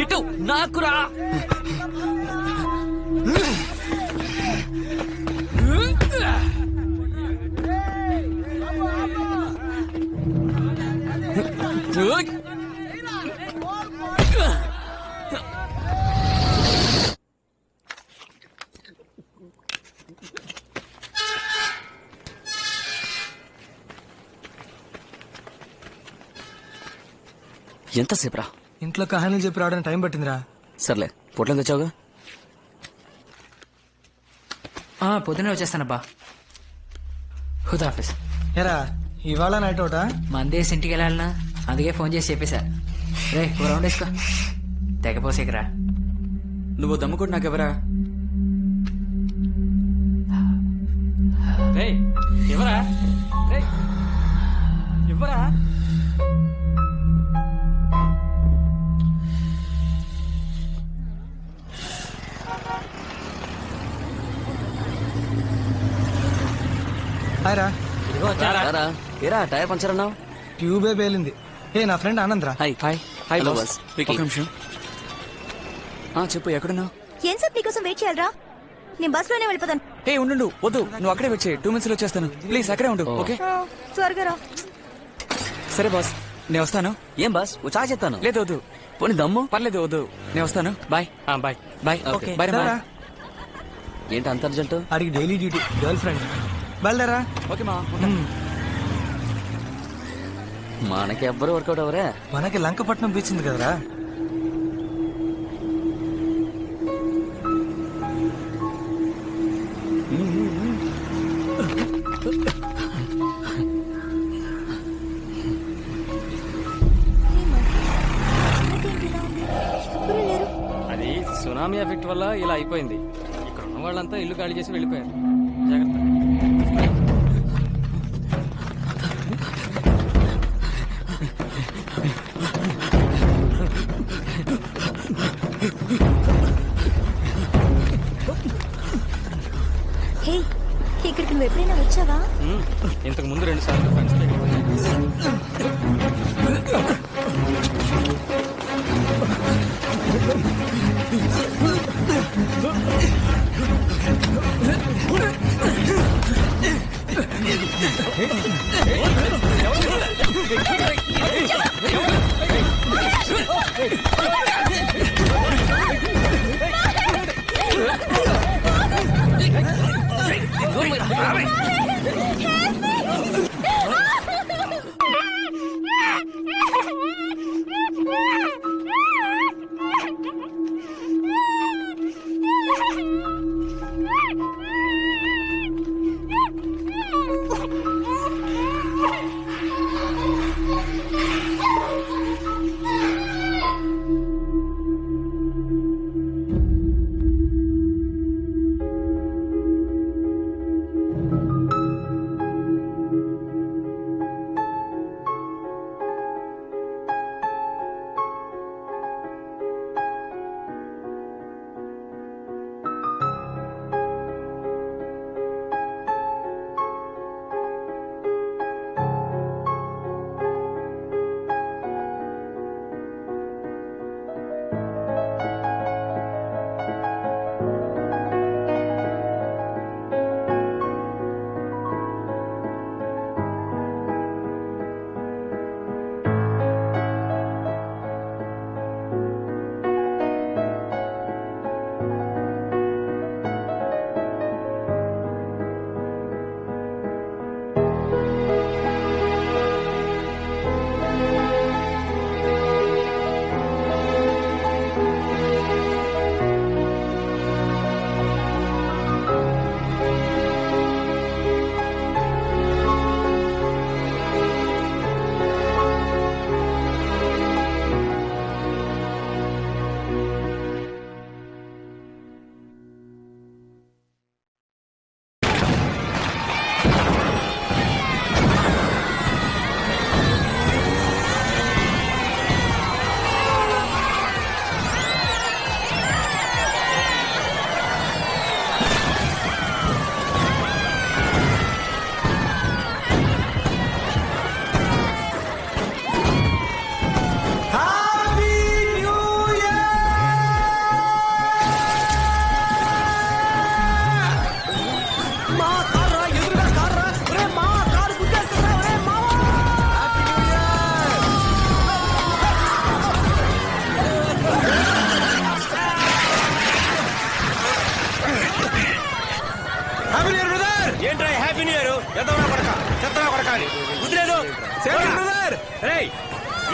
ఇటు నాకురా. ఎంతసేపు రా? ఇంట్లో కహానీలు చెప్పి రావడానికి టైం పట్టిందిరా. సర్లే, పొట్లం తెచ్చావుగా? పొద్దునే వచ్చేస్తానబ్బా. హుదాఫీస్. ఎరా ఇవాళ నైట్ అవుటా? మందేసి ఇంటికి వెళ్ళాలనా, అందుకే ఫోన్ చేసి చెప్పేశా. రే ఓ రౌండ్ వేసుకో, తెగపోసేకరా. నువ్వు దమ్ముకుంటు నాకెవరా? ఎవరా? ఎవరా? హాయ్ రా. ఏరా టైర్ పంచర్ అన్నావు? ట్యూబే పేలింది. ఏ నా ఫ్రెండ్ ఆనంద్ రా. Hi hi hi boss. ఒక నిమిషం. చెప్పు, ఎక్కడున్నావు? ఏం సార్ నీకోసం వెయిట్ చేయాలరా? నేను బస్ లోనే వెళ్ళిపోతాను. ఏ ఉండు, వద్దు, నువ్వు అక్కడే వెయిట్ చేయి. 2 minutes లో వచ్చేస్తాను. ప్లీజ్ అక్కడే ఉండు. ఓకే త్వరగా రా. సరే బాస్, నేను వస్తాను. ఏం బాస్ ఓ చాయ్ చెప్తాను. లేదు వద్దు, పోనీ దమ్ము. పర్లేదు వద్దు, నేను వస్తాను. Bye bye bye. Okay bye. ఏంటి అంత అర్జెంట్? అడిగి డైలీ డ్యూటీ, గర్ల్ ఫ్రెండ్. బయలుదేరా. ఓకే మా. మనకి ఎవ్వరు వర్కౌట్ అవరే. మనకి లంకపట్నం బీచ్ ఉంది కదరా. అది సునామీ ఎఫెక్ట్ వల్ల ఇలా అయిపోయింది. ఇక్కడ ఉన్న వాళ్ళంతా ఇల్లు ఖాళీ చేసి వెళ్ళిపోయారు. జాగ్రత్త. హే, ఇక్కడికి నువ్వు ఎప్పుడైనా వచ్చావా? ఇంతకు ముందు 2 సార్లు ఫ్రెండ్స్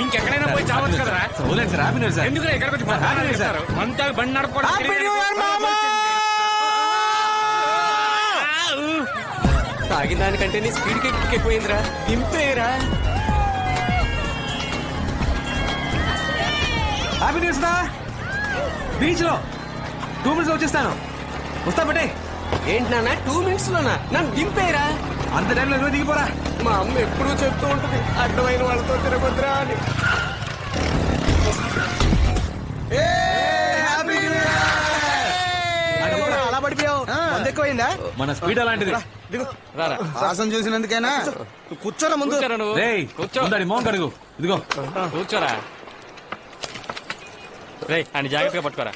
ఇంకెక్కడైనా పోయి చావచ్చు కదరా. ఎందుకు ఎక్కడికి వచ్చి అంతా బండి నడపడం తాగిన దానికంటే నీ స్పీడ్ ఎక్కువైందిరా. దింపేరా. హ్యాపీ న్యూస్ రా, బీచ్ లో 2 minutes వచ్చేస్తాను. వస్తా బట్టే. ఏంటి నాన్న 2 minutes లోనా? నన్ను దింపేరా. అంత టైంలో నువ్వు దిగిపోరా. మా అమ్మ ఎప్పుడూ చెప్తూ ఉంటుంది అడ్డమైన వాళ్ళతో తిరగొద్దురా అని. అలా పడిపోయావు, మంది ఎక్కువైందా? మన స్పీడ్ అలాంటిది. రారా. వాసన చూసినందుకైనా కూర్చోరా ముందు. కూర్చోరా నువ్వు. రేయ్ కూర్చో. ముందడి మోహన్ కడుగు. ఇదిగో కూర్చోరా. రే అని జాగ్రత్తగా పట్టుకోరా.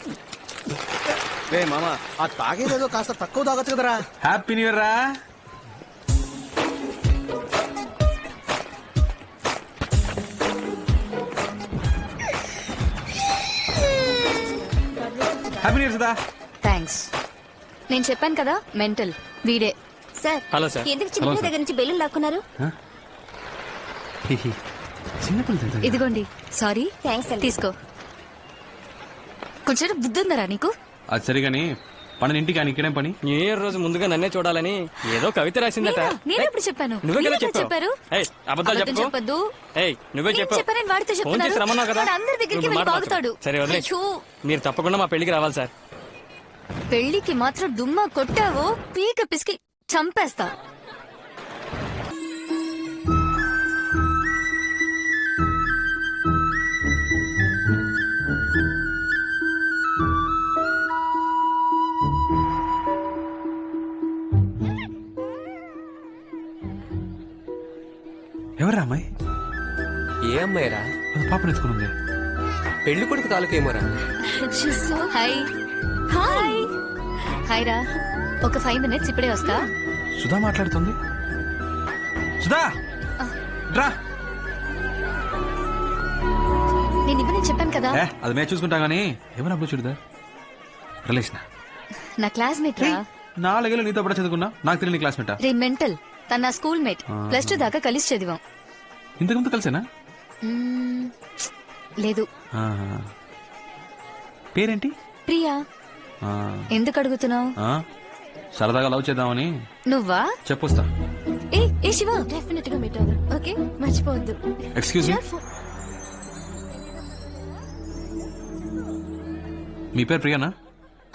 రే మామ, ఆ తాగేదేదో కాస్త తక్కువ తాగొచ్చు కదరా. హ్యాపీ న్యూ ఇయర్ రా. Happy new year Sudha. Thanks. నేను చెప్పాను కదా మెంటల్ వీడే. Sir, hello sir. ఎందుకు చిన్న దగ్గర నుంచి బెల్లు లాక్కున్నారు? చిన్నపిల్లలు ఇదిగోండి. సారీ. థ్యాంక్స్. తీసుకో. కొంచెం బుద్ధి ఉందరా నీకు? అది సరిగాని పని ఇంటికి ఆయన ఇక్కడేం పని? న్యూ ఇయర్ రోజు ముందుగా నన్నే చూడాలని ఏదో కవిత రాసిందట. నేను ఎప్పుడు చెప్పాను? నువ్వే కదా మీరెప్పుడు చెప్పారు? ఏయ్, అబద్ధాలు చెప్పకు. చెప్పొద్దు. ఏయ్, నువ్వే నేను చెప్పు. చెప్పానని వాడితో ఫోన్ చెప్తున్నారు. చేసి రమ్మన్నావు కదా. వాడు అందరి దగ్గరికి నువ్వు వెళ్ళి మాట బాగుతాడు. మార్చకు. సరే వదిలే. అయ్యో. మీరు తప్పకుండా మా పెళ్లికి రావాలి సార్. పెళ్లికి మాత్రం దుమ్మా కొట్టావో పీక పిసికి చంపేస్తా. ఎవరా అమ్మాయి? ఏ అమ్మాయిరా? పాపను ఎత్తుకుని పెళ్లి కొడుకు తాలూకేమోరా. హాయ్. హాయ్. హాయ్ రా. ఒక 5 minutes ఇప్పుడే వస్తా. సుధా మాట్లాడుతుంది. సుధా రా. నేను ఇవ్వని చెప్పాను కదా. అది మేము చూసుకుంటా గానీ ఏమన్నా అప్పుడు చూడదా రిలేషన్ నా క్లాస్మేట్ రా. 4 ఏళ్ళు నీతో పాటు చదువుకున్నా. నాకు తెలియని క్లాస్మేటా? రే మెంటల్. తన నా స్కూల్ మేట్. +2 దాకా కలిసి చదివాం. ఇంతకుముందు కలిసేనా? లేదు. పేరేంటి? ప్రియా. ఎందుకు అడుగుతున్నావు? సరదాగా లవ్ చేద్దామని. నువ్వా? చెప్పొస్తా. ఏ శివ, డెఫినెట్ గా మీట్ అవుదాం. ఓకే, మర్చిపోవద్దు. ఎక్స్క్యూజ్ మీ, మీ పేరు ప్రియానా?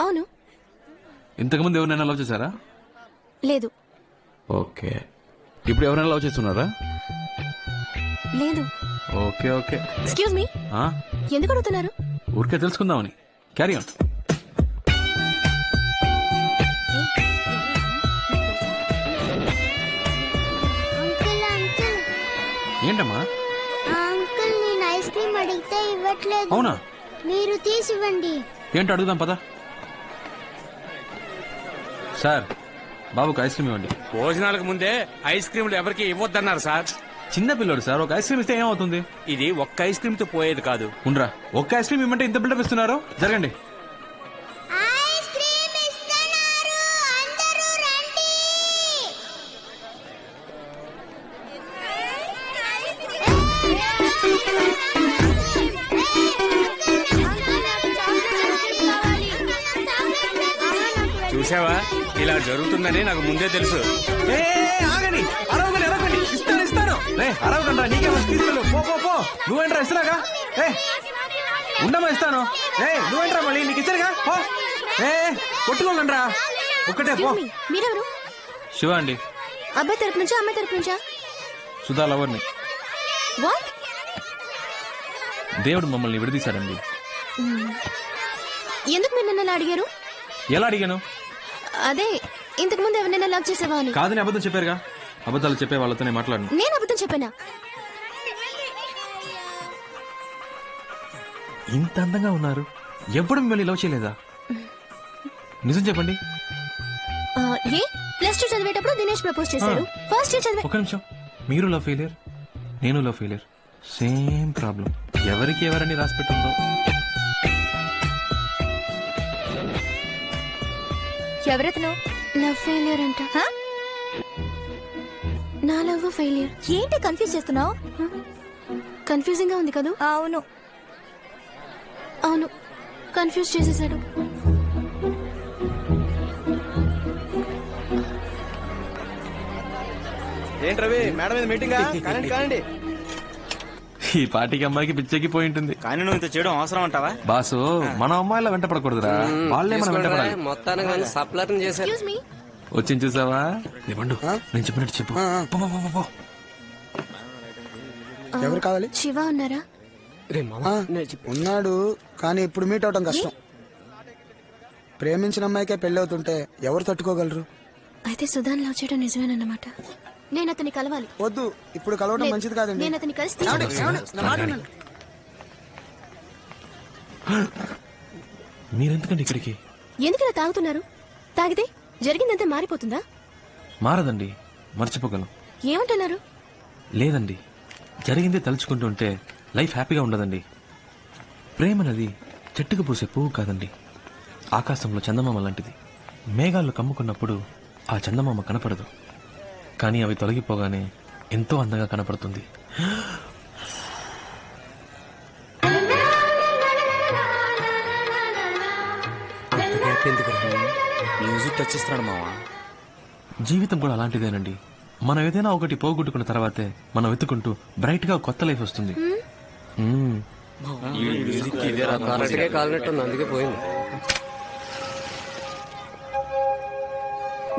అవును. ఇంతకుముందు ఎవరినైనా లవ్ చేశారా? లేదు. ఓకే. ఇప్పుడు ఎవరైనా లవ్ చేస్తున్నారా? లేదు. Okay okay. ఎక్స్క్యూజ్ మీ, ఎందుకు అడుగుతున్నారు? ఊరికే తెలుసుకుందామని. Carry on. ఏంటమ్మా? అంకుల్, నేను ఐస్ క్రీమ్ అడిగితే ఇవ్వట్లేదు. అవునా? మీరు తీసివ్వండి. ఏంటో అడుగుదాం పదా. సార్, బాబుకి ఐస్ క్రీమ్ ఇవ్వండి. భోజనాలకు ముందే ఐస్ క్రీములు ఎవరికి ఇవ్వద్దన్నారు సార్. చిన్న పిల్లడు సార్, ఒక ఐస్ క్రీమ్ ఇస్తే ఏమవుతుంది? ఇది ఒక్క ఐస్ క్రీమ్ తో పోయేది కాదు. ఉండరా, ఒక్క ఐస్ క్రీమ్ ఇవ్వమంటే ఇంత బిల్డప్ ఇస్తున్నారు. జరగండి. ఐస్ క్రీమ్ ఇస్తున్నారు, అందరూ రండి. చూసావా, ఇలా జరుగుతుందని నాకు ముందే తెలుసు. ఆగండి, అరవకండి, అరవకండి. ఇస్తాను ఇస్తాను. అరవకండి, నీకే వచ్చి తీసుకెళ్ళు. పో పో పో. నువ్వేంట్రా ఇస్తున్నాగా? ఉండమా ఇస్తాను. నువ్వేంట్రా మళ్ళీ నీకు ఇచ్చారుగా. పో. కొట్టుకోకండి రా. ఒక్కటే పో. మీరెవరు? శివ అండి. అబ్బాయి తరపు నుంచా అమ్మాయి తరపు నుంచా? సుధా లవర్ని. వాట్? దేవుడు మమ్మల్ని విడదీశాడండి. ఎందుకు మీరు నన్ను అడిగారు? ఎలా అడిగాను? అదే, ఇంతకు ముందు ఎవరినైనా లవ్ చేసావా అని. కాదని అబద్ధం చెప్పారుగా. అబద్ధాలు చెప్పే వాళ్ళతో మాట్లాడను. నేను అబద్ధం చెప్పానా? ఇంత అందంగా ఉన్నారు, ఎప్పుడు మిమ్మల్ని లవ్ చేయలేదా? నిజం చెప్పండి. ఏ +2 చదివేటప్పుడు దినేష్ ప్రపోజ్ చేశారు. ఫస్ట్ ఇయర్ చదివే. ఒక నిమిషం. మీరు లవ్ ఫెయిలియర్, నేను లవ్ ఫెయిలియర్. Same problem. ఎవరికి ఎవరని రాసి పెట్టుందో. ఎవరెతను? లవ్ ఫెయిలియర్ అంట. నా లవ్ ఫెయిలియర్. ఏంటి కన్ఫ్యూజ్ చేస్తున్నావు? కన్ఫ్యూజింగ్ గా ఉంది కదా? అవును అవును, కన్ఫ్యూజ్ చేసేసాడు. ఏంటి రవి, మేడం మీద మీటింగా? కానండి కానండి. ఈ పార్టీకి అమ్మాయికి పిచ్చెక్కి పోయి ఉంటుంది. కానీ నువ్వు ఇంత చేయడం అవసరం అంటావా? బాసు, మన అమ్మాయిలా వెంట పడకూడదురా, వాళ్ళే మనం వెంట పడాలి. మొత్తానికి సప్లర్ చేశారు. Excuse me. వచ్చింది చూసావా? ఇవ్వండు, నేను చెప్పినట్టు చెప్పు. పో, పో, పో, పో. ఎవరు కావాలి? శివ ఉన్నారా? ఉన్నాడు, కానీ ఇప్పుడు మీట్ అవడం కష్టం. ప్రేమించిన అమ్మాయికే పెళ్లి అవుతుంటే ఎవరు తట్టుకోగలరు? అయితే సుధాన్ లవ్ చేయడం నిజమేనన్నమాట. నేను అతన్ని కలవాలి. వద్దు, ఇప్పుడు కలవడం మంచిది కాదండి. నేను అతన్ని కలిసి మీరెందుకండి ఇక్కడికి? ఎందుకలా తాగుతున్నారు? తాగితే జరిగిందంతా మారిపోతుందా? మారదండి, మర్చిపోగలం. ఏమంటున్నారు? లేదండి, జరిగిందే తలుచుకుంటుంటే లైఫ్ హ్యాపీగా ఉండదండి. ప్రేమనది చెట్టుకు పూసే పువ్వు కాదండి, ఆకాశంలో చందమామ లాంటిది. మేఘాలు కమ్ముకున్నప్పుడు ఆ చందమామ కనపడదు, కానీ అవి తొలగిపోగానే ఎంతో అందంగా కనపడుతుంది. మ్యూజిక్ టచ్ ఇస్తున్నాడు మావా. జీవితం కూడా అలాంటిదేనండి. మనం ఏదైనా ఒకటి పోగొట్టుకున్న తర్వాతే మనం వెతుకుంటూ బ్రైట్ గా కొత్త లైఫ్ వస్తుంది. కాలినట్టుంది, అందుకే పోయింది.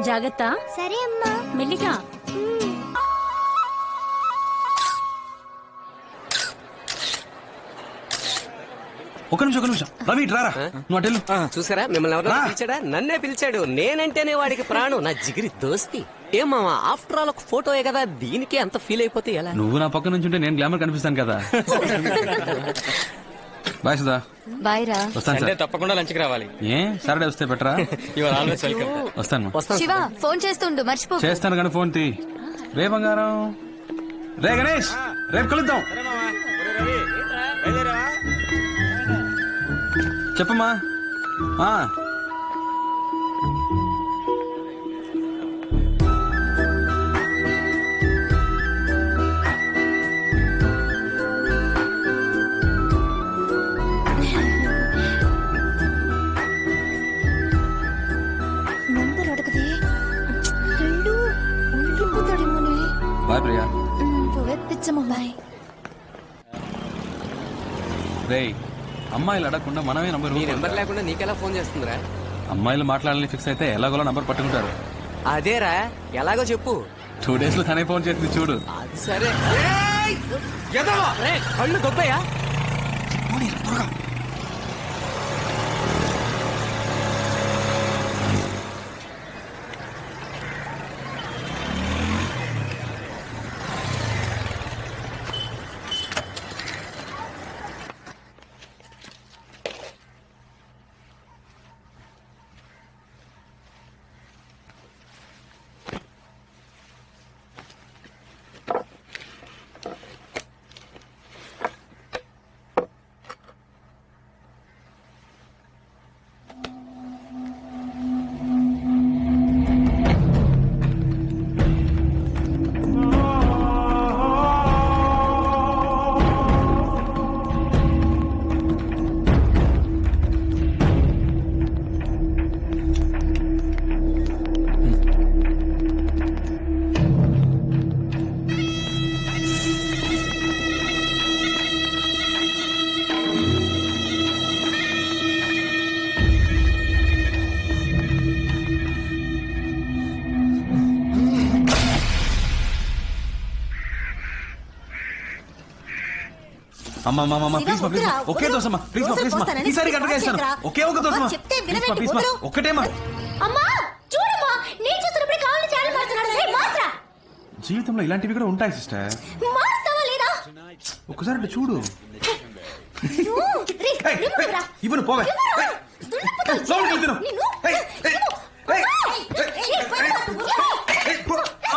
జాగ్రత్త. సరే అమ్మా. మెల్లిగా. ఒక నిమిషం రవి, రారా, నువ్వు అటెళ్ళు. చూసారా, మిమ్మల్ని ఎవరైనా పిలిచాడా? నన్నే పిలిచాడు. నేనంటేనే వాడికి ప్రాణం, నా జిగిరి దోస్తి. ఏం మామా, ఆఫ్టర్ ఆల్ ఒక ఫోటోయే కదా, దీనికి అంత ఫీల్ అయిపోతే ఎలా? నువ్వు నా పక్క నుంచి ఉంటే నేను గ్లామర్ కనిపిస్తాను కదా. బాయ్ సుధా. బాయ్ రా. వస్తాను సార్. తప్పకుండా లంచ్కి రావాలి. ఏ సాటర్డే వస్తే బెటరా? వస్తాను. శివ ఫోన్ చేస్తుండు, మర్చిపో. చేస్తాను కానీ ఫోన్ తీ. రే బంగారం, రే గణేష్, రేపు కలుద్దాం. చెప్పమ్మా. నంబర్ అడగదే, రెండు ఉండిపోతాడేమోనే. బాయ్ ప్రియా. పిచ్చమ్మ బాయ్. రే, అమ్మాయిలు అడగకుండా మనమే నంబర్. నీ నెంబర్ లేకుండా నీకెలా ఫోన్ చేస్తుందిరా? అమ్మాయిలు మాట్లాడాలని ఫిక్స్ అయితే ఎలాగోలా నంబర్ పట్టుకుంటారు. అదేరా, ఎలాగో చెప్పు. 2 days లో తనే ఫోన్ చేస్తుంది చూడు. అది సరే. కళ్ళు గొప్పయా? అమ్మా ప్లీజ్ మా, ప్లీజ్ ఒకే దోశ మా, ప్లీజ్ మా, ప్లీజ్ మా, ఈసారి కరెక్ట్గా ఇస్తాను. ఒకే ఒక దోశ మా, ప్లీజ్ మా, ఒక్కటేమా. అమ్మా చూడమ్మా, నేను చూస్తున్నప్పుడు కావాలని ఛానల్ మారుతున్నాడు. మాస్రా, జీవితంలో ఇలాంటివి కూడా ఉంటాయి సిస్టర్. మారుస్తావా లేదా? ఒక్కసారి అటు చూడు. ఇవ్వను పోవే.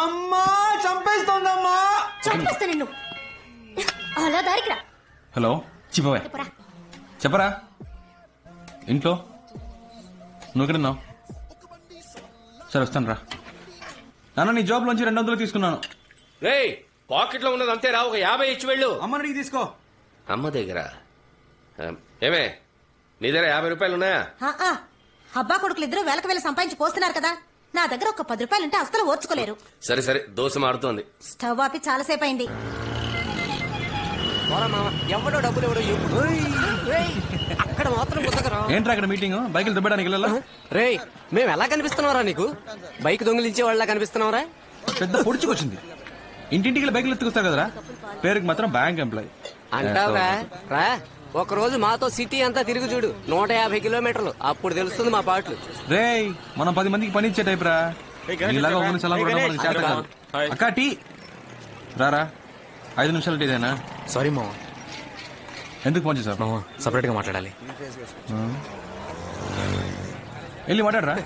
అమ్మా చంపేస్తోందమ్మా. చంపేస్తా నిన్ను. అలా దారికి రా. హలో, చిపోవే చెప్పరా. ఇంట్లో నువ్వు ఎక్కడున్నావు? సరే వస్తాను రా. నాన్న నీ జాబ్ లోంచి 200 తీసుకున్నాను. రేయ్ పాకెట్ లో ఉన్నది అంతేరా, ఒక 50 ఇచ్చి వెళ్ళు. అమ్మని తీసుకో. అమ్మ దగ్గర ఏమే నీ దగ్గర 50 రూపాయలు ఉన్నాయా? అబ్బా కొడుకులు ఇద్దరు వేలకు సంపాదించి పోస్తున్నారు కదా, నా దగ్గర ఒక 10 రూపాయలుంటే అస్సలు ఓర్చుకోలేరు. సరే సరే, దోశ మాడుతోంది. స్టవ్ ఆపి చాలాసేపు అయింది. ఎవడో డబ్బులు ఎవడో ఎప్పుడు అక్కడ మాత్రం కుదగరా. ఏంట్రా అక్కడ మీటింగ్? బైకులు దుబ్బడానికి వెళ్ళాలా? రేయ్ మేము ఎలా కనిపిస్తున్నారా నీకు? బైక్ దొంగిలించే వాళ్ళ కనిపిస్తున్నారా? పెద్ద పొడుచుకొచ్చింది. ఇంటింటికి బైకులు ఎత్తుకొస్తారు కదరా, పేరుకి మాత్రం బ్యాంక్ ఎంప్లాయ్ అంటావా? రా ఒక రోజు మాతో సిటీ అంతా తిరిగి చూడు, 150 కిలోమీటర్లు, అప్పుడు తెలుస్తుంది మా పాటలు. రేయ్ మనం 10 మందికి పని ఇచ్చే టైప్ రా. ఇలాగా ఒకరిని సలహా కూడా మనకి చేత కాదు. అక్క టీ రారా, 5 నిమిషాలు టీదేనా? సారీ మామ. ఎందుకు ఫోన్ చేసావు? మామ సపరేట్ గా మాట్లాడాలి. వెళ్ళి మాట్లాడరా.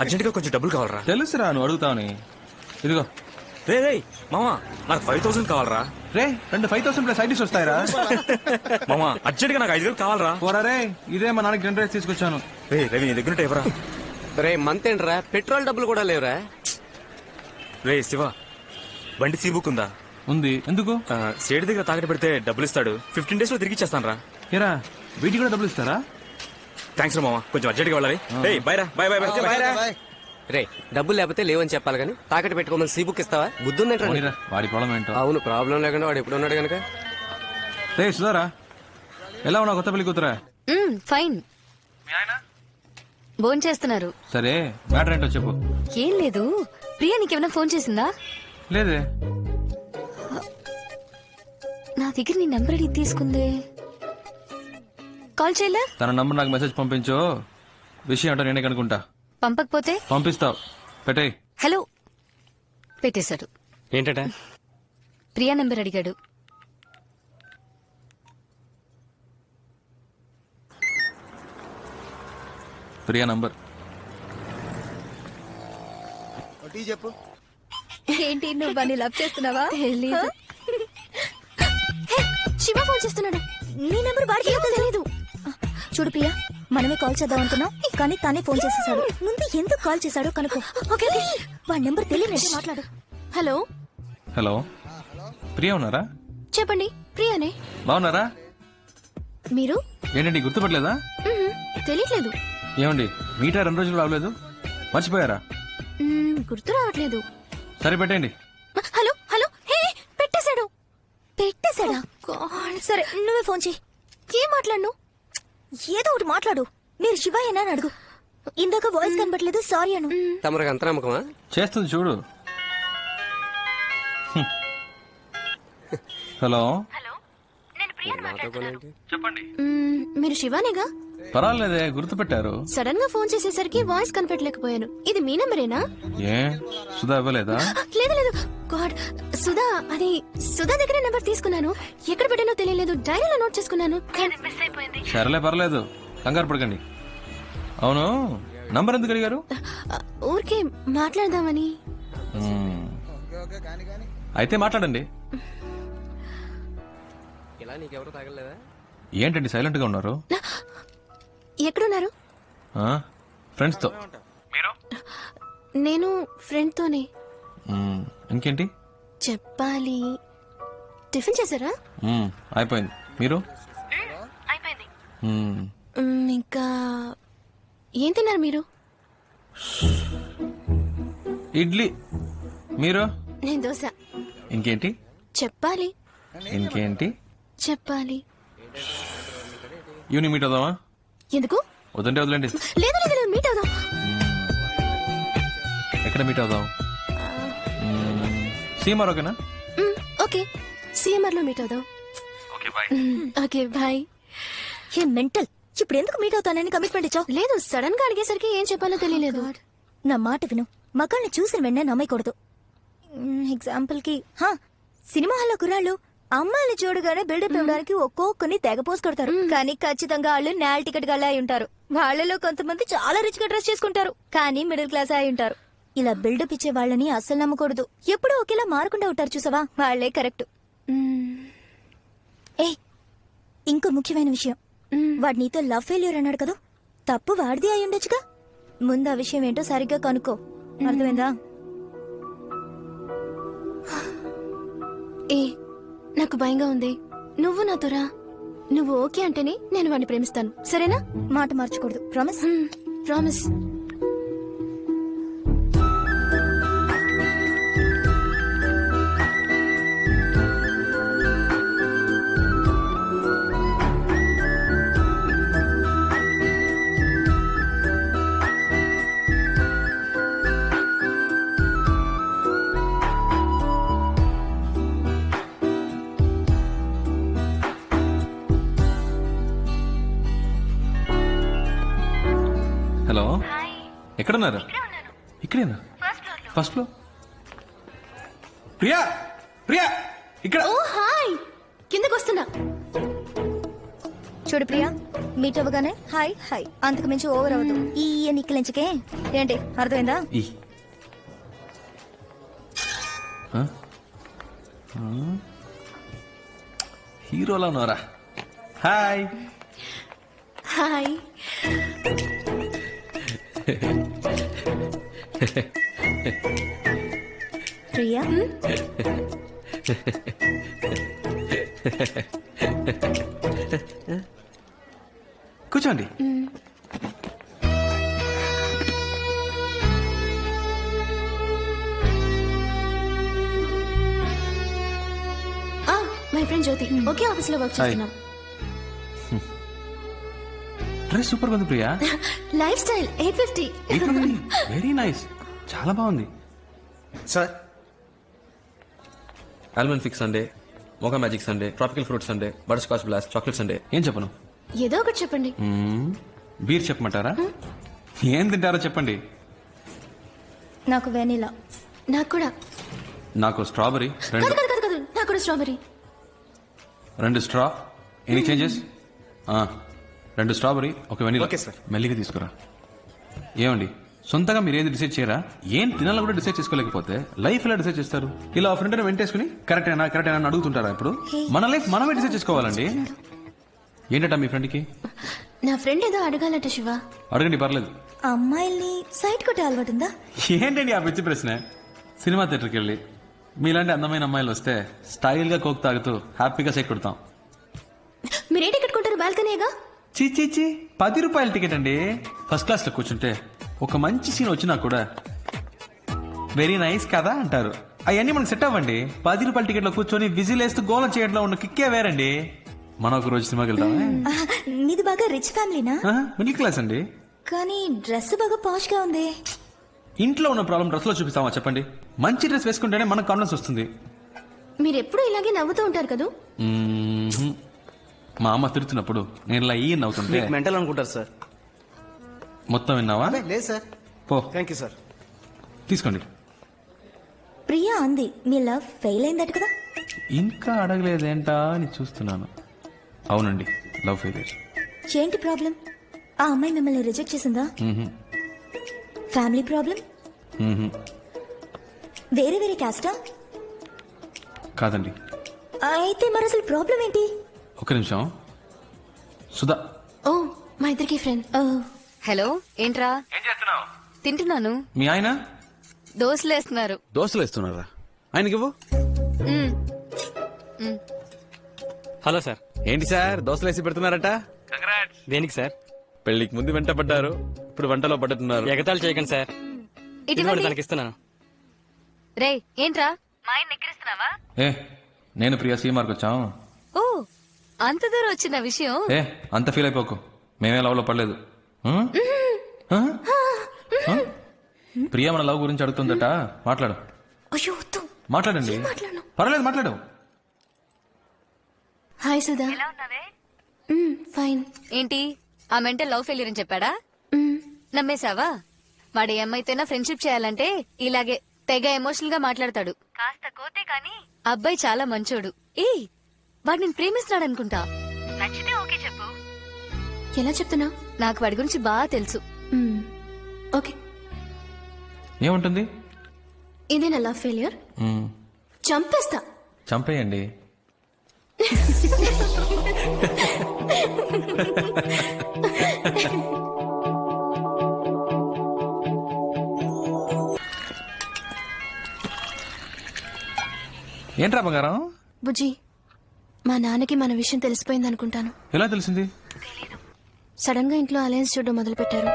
అర్జెంట్ గా కొంచెం డబ్బులు కావాలరా. తెలుసురా నువ్వు అడుగుతావని. ఇదిగో. రే రే మామ, నాకు 5000 కావాలరా. రే 5,000 ప్లస్ ఐటీస్ వస్తాయిరా. మామ అర్జెంట్ గా నాకు 5000 కావాలరా. పోరా రే, ఇదే మా నాన్నకి 2 రైస్ తీసుకొచ్చాను. రే రవి నీ దగ్గర ఎవరా? రే మంత్ ఏంట్రా, పెట్రోల్ డబ్బులు కూడా లేవురా. రే శివ, బండి సీ బుక్ ఉందా? ఉంది. ఎందుకు? సేటు దగ్గర తాకట్టు పెడితే డబ్బులు ఇస్తాడు. 15 days లో తిరిగి ఇచ్చేస్తాను రా. ఏరా వీటికి కూడా డబ్బులు ఇస్తారా? థ్యాంక్స్ రా మామ, కొంచెం అర్జెంట్ గా వెళ్ళాలి. బై రా, బై బై బై. రే డబ్బులు లేకపోతే లేవని చెప్పాలి కానీ తాకట్టు పెట్టుకోమని సీ బుక్ ఇస్తావా? బుద్ధుందంటే వాడి ప్రాబ్లం ఏంటో. అవును, ప్రాబ్లం లేకుండా వాడు ఎప్పుడు ఉన్నాడు కనుక. రే సుధారా, ఎలా ఉన్నావు కొత్త పెళ్లి కూతురా? ఫైన్. ఫోన్ చేస్తున్నారు. సరే మ్యాటర్ ఏంటో చెప్పు. ఏం లేదు, ప్రియా నీకేమైనా ఫోన్ చేసిందా? లేదే. నా దగ్గర నీ నెంబర్ అడిగి తీసుకుందే. కాల్ చేయలే? తన నంబర్ నాకు మెసేజ్ పంపించు, విషయం ఏంటో నేనే కనుకుంటా. పంపకపోతే? పంపిస్తావు, పెట్టేయ్. హలో పెట్టేశాడు. ఏంటట? ప్రియా నెంబర్ అడిగాడు. ప్రియా నంబర్ టీ చెప్పు. ఏంటి నువ్వు బాగా లవ్ చేస్తున్నావా? తెలీదు. శివ ఫోన్ చేస్తున్నాడు. నీ నెంబర్ వాడికి తెలీదు. చూడు ప్రియా, మనమే కాల్ చేద్దాం అనుకున్నాం కానీ తానే ఫోన్ చేసేసాడు. ముందు ఎందుకు కాల్ చేశాడో కనుక్కో. ఓకే వాడి నెంబర్ తెలియనట్టు మాట్లాడు. హలో హలో, ప్రియా ఉన్నారా? చెప్పండి, ప్రియానే. బాగున్నారా? మీరు? ఏంటండి గుర్తుపట్టలేదా? తెలియట్లేదు. ఏమండి మీటా 2 రోజులు రావలేదు, మర్చిపోయారా? గుర్తు రావట్లేదు. సరే పెట్టండి. హలో హలో, హే పెట్టేశాడు. పెట్టేశాడా? సరే నువ్వే ఫోన్ చేయి. ఏం మాట్లాడను? ఏదో ఒకటి మాట్లాడు. మీరు శివయ్యనా అని అడుగు. ఇందాక వాయిస్ కనబట్లేదు, సారీ అను. తమరికి అంత నమ్మకమా? చేస్తుంది చూడు. హలో, మీరు శివానేగా? పర్వాలేదే, గుర్తుపెట్టారు. సడన్ గా ఫోన్ చేసేసరికి వాయిస్ కనిపెట్టలేకపోయాను. ఇది మీ నెంబరేనా? ఏ సుధా ఇవ్వలేదా? లేదు లేదు, గాడ్, సుధా, అది సుధా దగ్గర నెంబర్ తీసుకున్నాను. ఎక్కడ పెట్టానో తెలియలేదు, డైరీలో నోట్ చేసుకున్నాను. మిస్ అయిపోయింది. సరేలే పర్లేదు, కంగారు పడకండి. అవును, నంబర్ ఎందుకు అడిగారు? ఊరికే మాట్లాడదామని. అయితే మాట్లాడండి. ఇలా నీకెవరు తాగలేదా? ఏంటండి సైలెంట్ గా ఉన్నారు? ఎక్కడున్నారు? ఫ్రెండ్స్ తో. నేను ఫ్రెండ్ తోనే. ఇంకేంటి చెప్పాలి. టిఫిన్ చేశారా? అయిపోయింది. మీరు? అయిపోయింది. ఇంకా ఏం తిన్నారు మీరు? ఇడ్లీ. మీరు? నేను దోశ. ఇంకేంటి చెప్పాలి. ఇంకేంటి చెప్పాలి. ఈవినింగ్ మీట్ అవుదామా? ఎందుకు? వద్దంటే వదిలేండి. లేదు లేదు లేదు, మీట్ అవుదాం. ఎక్కడ మీట్ అవుదాం? సీఎంఆర్ ఓకేనా? ఓకే, సిఎంఆర్ లో మీట్ అవుదాం. Okay bye. ఏ మెంటల్, ఇప్పుడు ఎందుకు మీట్ అవుతానని కమిట్మెంట్ ఇచ్చావు? లేదు, సడన్ గా అడిగేసరికి ఏం చెప్పాలో తెలియలేదు. నా మాట విను, మగాళ్ళని చూసిన వెంటనే నమ్మకూడదు. ఎగ్జాంపుల్ కి సినిమా హాల్లో కుర్రాళ్ళు అమ్మాయిని చూడగానే బిల్డప్ ఇవ్వడానికి ఒక్కొక్కరిని తెగ పోసి కొడతారు. కానీ ఖచ్చితంగా వాళ్ళు నేల్ టికెట్ గల్లా అయి ఉంటారు. వాళ్ళలో కొంతమంది చాలా రిచ్ గా డ్రెస్ చేసుకుంటారు, కానీ మిడిల్ క్లాస్ అయి ఉంటారు. ఇలా బిల్డప్ ఇచ్చే వాళ్ళని అస్సలు నమ్మకూడదు. ఎప్పుడూ ఒకేలా మారకుండా ఉంటారు చూసావా, వాళ్లే కరెక్ట్. ఏ ఇంకో ముఖ్యమైన విషయం, వాడు నీతో లవ్ ఫెయిల్యూర్ అన్నాడు కదా, తప్పు వాడిది అయి ఉండొచ్చుగా. ముందు ఆ విషయం ఏంటో సరిగ్గా కనుక్కో, అర్థమైందా? ఏ నాకు భయంగా ఉంది, నువ్వు నాతో రా. నువ్వు ఓకే అంటేనే నేను వాడిని ప్రేమిస్తాను, సరేనా? మాట మార్చకూడదు, ప్రామిస్. ప్రామిస్. హలో, ఎక్కడున్నారు? ఇక్కడేనా? First floor. ప్రియా, ప్రియా ఇక్కడ. ఓ హాయ్, కిందకు వస్తున్నా. చూడు ప్రియా, మీట్ అవ్వగానే హాయ్ హాయ్, అంతకు మించి ఓవర్ అవ్వదు. ఈ నిక్కలించకే ఏంటి, అర్థమైందా? హీరోలా ఉన్నారా? Hi hi. ప్రియా, కూర్చోండి. మై ఫ్రెండ్ జ్యోతి, ఒకే ఆఫీస్ లో వర్క్ చేస్తున్నాం. డ్రెస్ సూపర్ ఉంది Priya. Lifestyle 850. Very nice, చాలా బాగుంది. Sir, almond fix sundae, mocha magic sundae, tropical fruit sundae, butterscotch blast, chocolate sundae. ఏం చెప్పను? ఏదో ఒకటి చెప్పండి. బీర్ చెప్పమంటారా? ఏం తింటారో చెప్పండి. నాకు వెనిలా. నాకు కూడా. నాకు స్ట్రాబెరీ. కాదు కాదు కాదు కాదు, నాకు కూడా strawberry. 2 straw. Any changes? 2 strawberry, 1 vanilla. Okay sir. మెల్లిగా తీసుకురా. ఏమండి, సొంతగా మీరు ఏది డిసైడ్ చేయరా? ఏం తినాలో కూడా డిసైడ్ చేసుకోలేకపోతే లైఫ్ ఎలా డిసైడ్ చేస్తారు? ఇలా ఫ్రెండ్ వెంటేసుకుని కరెక్ట్ అయినా అని అడుగుతుంటారా? ఇప్పుడు మన లైఫ్ మనమే డిసైడ్ చేసుకోవాలండి. ఏంటట మీ ఫ్రెండ్కి? నా ఫ్రెండ్ ఏదో అడగాలట శివ. అడగండి, పర్లేదు. అమ్మాయిల్ని సైట్ కొట్టే అలవాటు ఉందా? ఏంటండి ఆ పిచ్చి ప్రశ్న? సినిమా థియేటర్కి వెళ్ళి మీలాంటి అందమైన అమ్మాయిలు వస్తే స్టైల్ గా కోక్ తాగుతూ హ్యాపీగా సైట్ కొడతాం. మీరే టికెట్ కొంటారు? బాల్కనీగా? చీ 10 రూపాయల టికెట్ అండి. ఫస్ట్ క్లాస్ లో కూర్చుంటే ఒక మంచి సీన్ వచ్చినా కూడా వెరీ నైస్ కదా అంటారు. అవన్నీ మనకు సెట్ అవ్వండి. 10 రూపాయల టికెట్ లో కూర్చొని విజిల్ వేస్తూ గోలం చేయడంలో ఉన్న కిక్కే వేరండి. మనం ఒక రోజు సినిమాకి వెళ్తామా? మీది బాగా రిచ్ ఫ్యామిలీనా? మిడిల్ క్లాస్ అండి. కానీ డ్రెస్ బాగా పాష్ గా ఉంది. ఇంట్లో ఉన్న ప్రాబ్లం డ్రెస్ లో చూపిస్తామా చెప్పండి? మంచి డ్రెస్ వేసుకుంటేనే మనకు కాన్ఫిడెన్స్ వస్తుంది. మీరు ఎప్పుడు ఇలాగే నవ్వుతూ ఉంటారు కదా? మా అమ్మ తిడుతున్నప్పుడు నేను ఇలా ఈ నవ్వుతుంటే మెంటల్ అనుకుంటారు సార్. మొత్తం విన్నావా? లేదు సార్. పో. Thank you sir. తీసుకోండి. ప్రియా అంది మీ లవ్ ఫెయిల్ అయిందట కదా? ఇంకా అడగలేదేంటా అని చూస్తున్నాను. అవునండి, లవ్ ఫెయిలియర్. ఏంటి ప్రాబ్లం? ఆ అమ్మాయి మిమ్మల్ని రిజెక్ట్ చేసిందా? Family problem? వేరే వేరే క్యాస్టా? కాదండి. అయితే మరి అసలు ప్రాబ్లం ఏంటి? ఒక నిమిషం. సుధా. ఓ, మా ఇద్దరికి ఫ్రెండ్. హలో, ఏంట్రా? ఏం చేస్తున్నావు? తింటున్నాను. మీ ఆయన దోశలు వేస్తున్నారు. దోశలు వేస్తున్నారా? ఆయనకి ఇవ్వు. Hello sir. ఏంటి సార్ దోశలు వేసి పెడుతున్నారట? దేనికి సార్? పెళ్లికి ముందు వెంట పడ్డారు, ఇప్పుడు వంటలో పడ్డట్టున్నారు. ఎగతాళి చేయకండి సార్. ఇటువంటి తనకి ఇస్తున్నాను. రే, ఏంట్రా మా ఆయన ఎక్కిరిస్తున్నావా? ఏ నేను ప్రియా సీమార్కి వచ్చాం. ఓ, అంత దూరం వచ్చిన విషయం. ఏ అంత ఫీల్ అయిపోకు, మేమే లవ్ లో పడలేదు. ప్రియా మన లవ్ గురించి అడుగుతుందట, మాట్లాడు. అయ్యో వద్దు. మాట్లాడండి. పర్వాలేదు, మాట్లాడు. హాయ్ సుధా. ఫైన్. ఏంటి ఆ మెంటల్ లవ్ ఫెయిలియర్ అని చెప్పాడా? నమ్మేశావా? వాడు ఏమైతేనా ఫ్రెండ్షిప్ చేయాలంటే ఇలాగే తెగ ఎమోషనల్ గా మాట్లాడతాడు. కాస్త కోతే కాని అబ్బాయి చాలా మంచోడు. ఏ వాడు నేను ప్రేమిస్తున్నాడు అనుకుంటా. నచ్చితే ఓకే చెప్పు. ఎలా చెప్తున్నా? నాకు వాడి గురించి బాగా తెలుసు. ఓకే. ఏముంటుంది? ఇదే నా లవ్ ఫెయిలియర్. చంపేస్తా. చంపేయండి. ఏంట్రా బంగారం? బుజ్జి, మా నాన్నకి మన విషయం తెలిసిపోయింది అనుకుంటాను. ఎలా తెలిసింది? సడన్ గా ఇంట్లో అలయన్స్ చూడడం మొదలు పెట్టారు.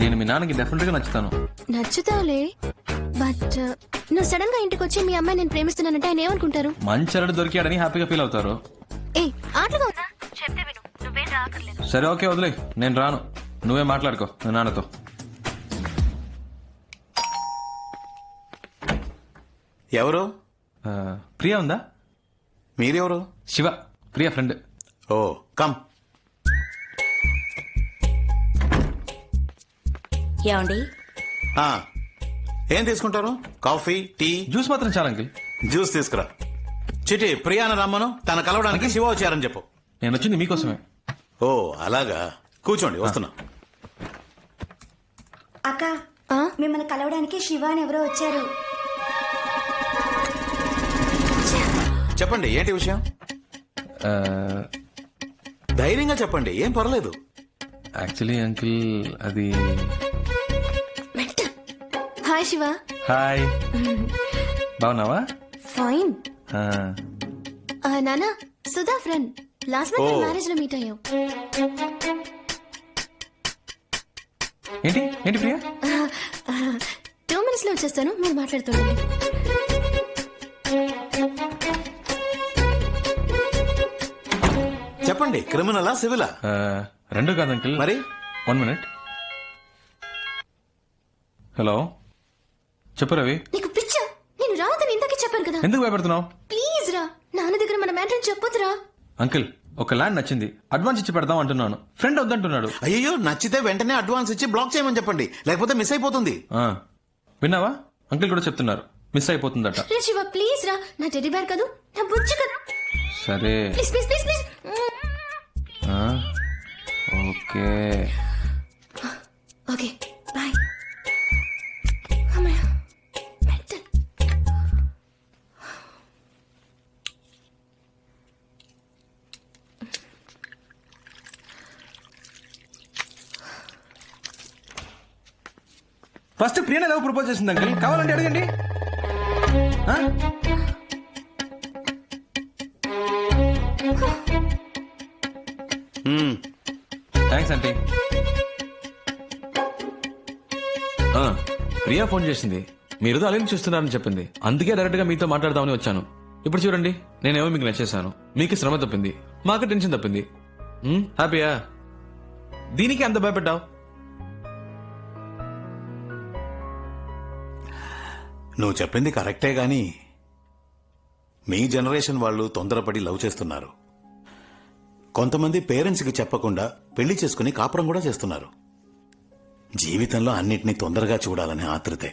నేను మీ నాన్నకి డెఫినెట్ గా నచ్చుతాను. నచ్చుతావులే, బట్ నువ్వు సడన్ గా ఇంటికి వచ్చి మీ అమ్మాయి నేను ప్రేమిస్తున్నానంటే ఆయన ఏమనుకుంటారు? మంచి అల్లుడు దొరికాడని హ్యాపీగా ఫీల్ అవుతారు. ఏ ఆటలుగా ఉన్నా చెప్తే విను, నువ్వేం రాకర్లేదు. సరే ఓకే వదిలే, నేను రాను. నువ్వే మాట్లాడుకో మీ నాన్నతో. ఎవరు? ప్రియా ఉందా? మీరెవరు? Shiva, Priya friend. Oh come. ఏమండి? ఏం తీసుకుంటారు? Coffee, tea? జ్యూస్ మాత్రం చాలా అంకిల్. జ్యూస్ తీసుకురా. చిటి ప్రియాన రమ్మను, తన కలవడానికి శివ వచ్చారని చెప్పు. నేను వచ్చింది మీకోసమే. ఓ అలాగా, కూర్చోండి వస్తున్నా. అక్క, మిమ్మల్ని కలవడానికి శివ అని ఎవరో వచ్చారు. చెప్పండి, ఏంటి విషయం? ధైర్యంగా చెప్పండి, ఏం పర్లేదు. యాక్చువల్లీ అంకిల్ అది... హాయ్ శివ. హాయ్, బాగున్నావా? ఫైన్. నానా, Sudha friend. Last month marriage లో మీట్ అయ్యాం. ఏంటి ఏంటి ప్రియా? 2 minutes లో వచ్చేస్తాను, మీరు మాట్లాడుతుండండి. చెప్పండి, క్రిమినలా సివిలా? రెండు కాదు అంకిల్. మరి 1 minute. హలో, చెప్పు రవి. నీకు పిచ్చా? నేను రావద్దని ఇంతకీ చెప్పాను కదా. ఎందుకు భయపడుతున్నావు? ప్లీజ్ రా, నాన్న దగ్గర మన మ్యాటర్ చెప్పొద్దురా. అంకిల్, ఒక ల్యాండ్ నచ్చింది, అడ్వాన్స్ ఇచ్చి పెడదాం అంటున్నాను. ఫ్రెండ్ వద్దంటున్నాడు. అయ్యో, నచ్చితే వెంటనే అడ్వాన్స్ ఇచ్చి బ్లాక్ చేయమని చెప్పండి, లేకపోతే మిస్ అయిపోతుంది. విన్నావా? అంకిల్ కూడా చెప్తున్నారు, మిస్ అయిపోతుందట. రే శివ, ప్లీజ్ రా, నా టెడ్డీ బేర్ కదా, నా బుజ్జి కదా. సరే please please please please. Okay okay, bye. అమ్మయ్య, మెంటల్. ఫస్ట్ ప్రియనే లవ్ ప్రపోజ్ చేసింది అంకిల్, కావాలంటే అడగండి. Thanks aunty. ప్రియా ఫోన్ చేసింది, మీరు అలెన్ చూస్తున్నారని చెప్పింది. అందుకే డైరెక్ట్ గా మీతో మాట్లాడదామని వచ్చాను. ఇప్పుడు చూడండి, నేనేమో మీకు నచ్చేసాను, మీకు శ్రమ తప్పింది, మాకు టెన్షన్ తప్పింది. హ్యాపీయా? దీనికి అంత భయపడ్డావు? నువ్వు చెప్పింది కరెక్టే గాని మీ జనరేషన్ వాళ్ళు తొందరపడి లవ్ చేస్తున్నారు. కొంతమంది పేరెంట్స్కి చెప్పకుండా పెళ్లి చేసుకుని కాపురం కూడా చేస్తున్నారు. జీవితంలో అన్నిటినీ తొందరగా చూడాలనే ఆతృతే,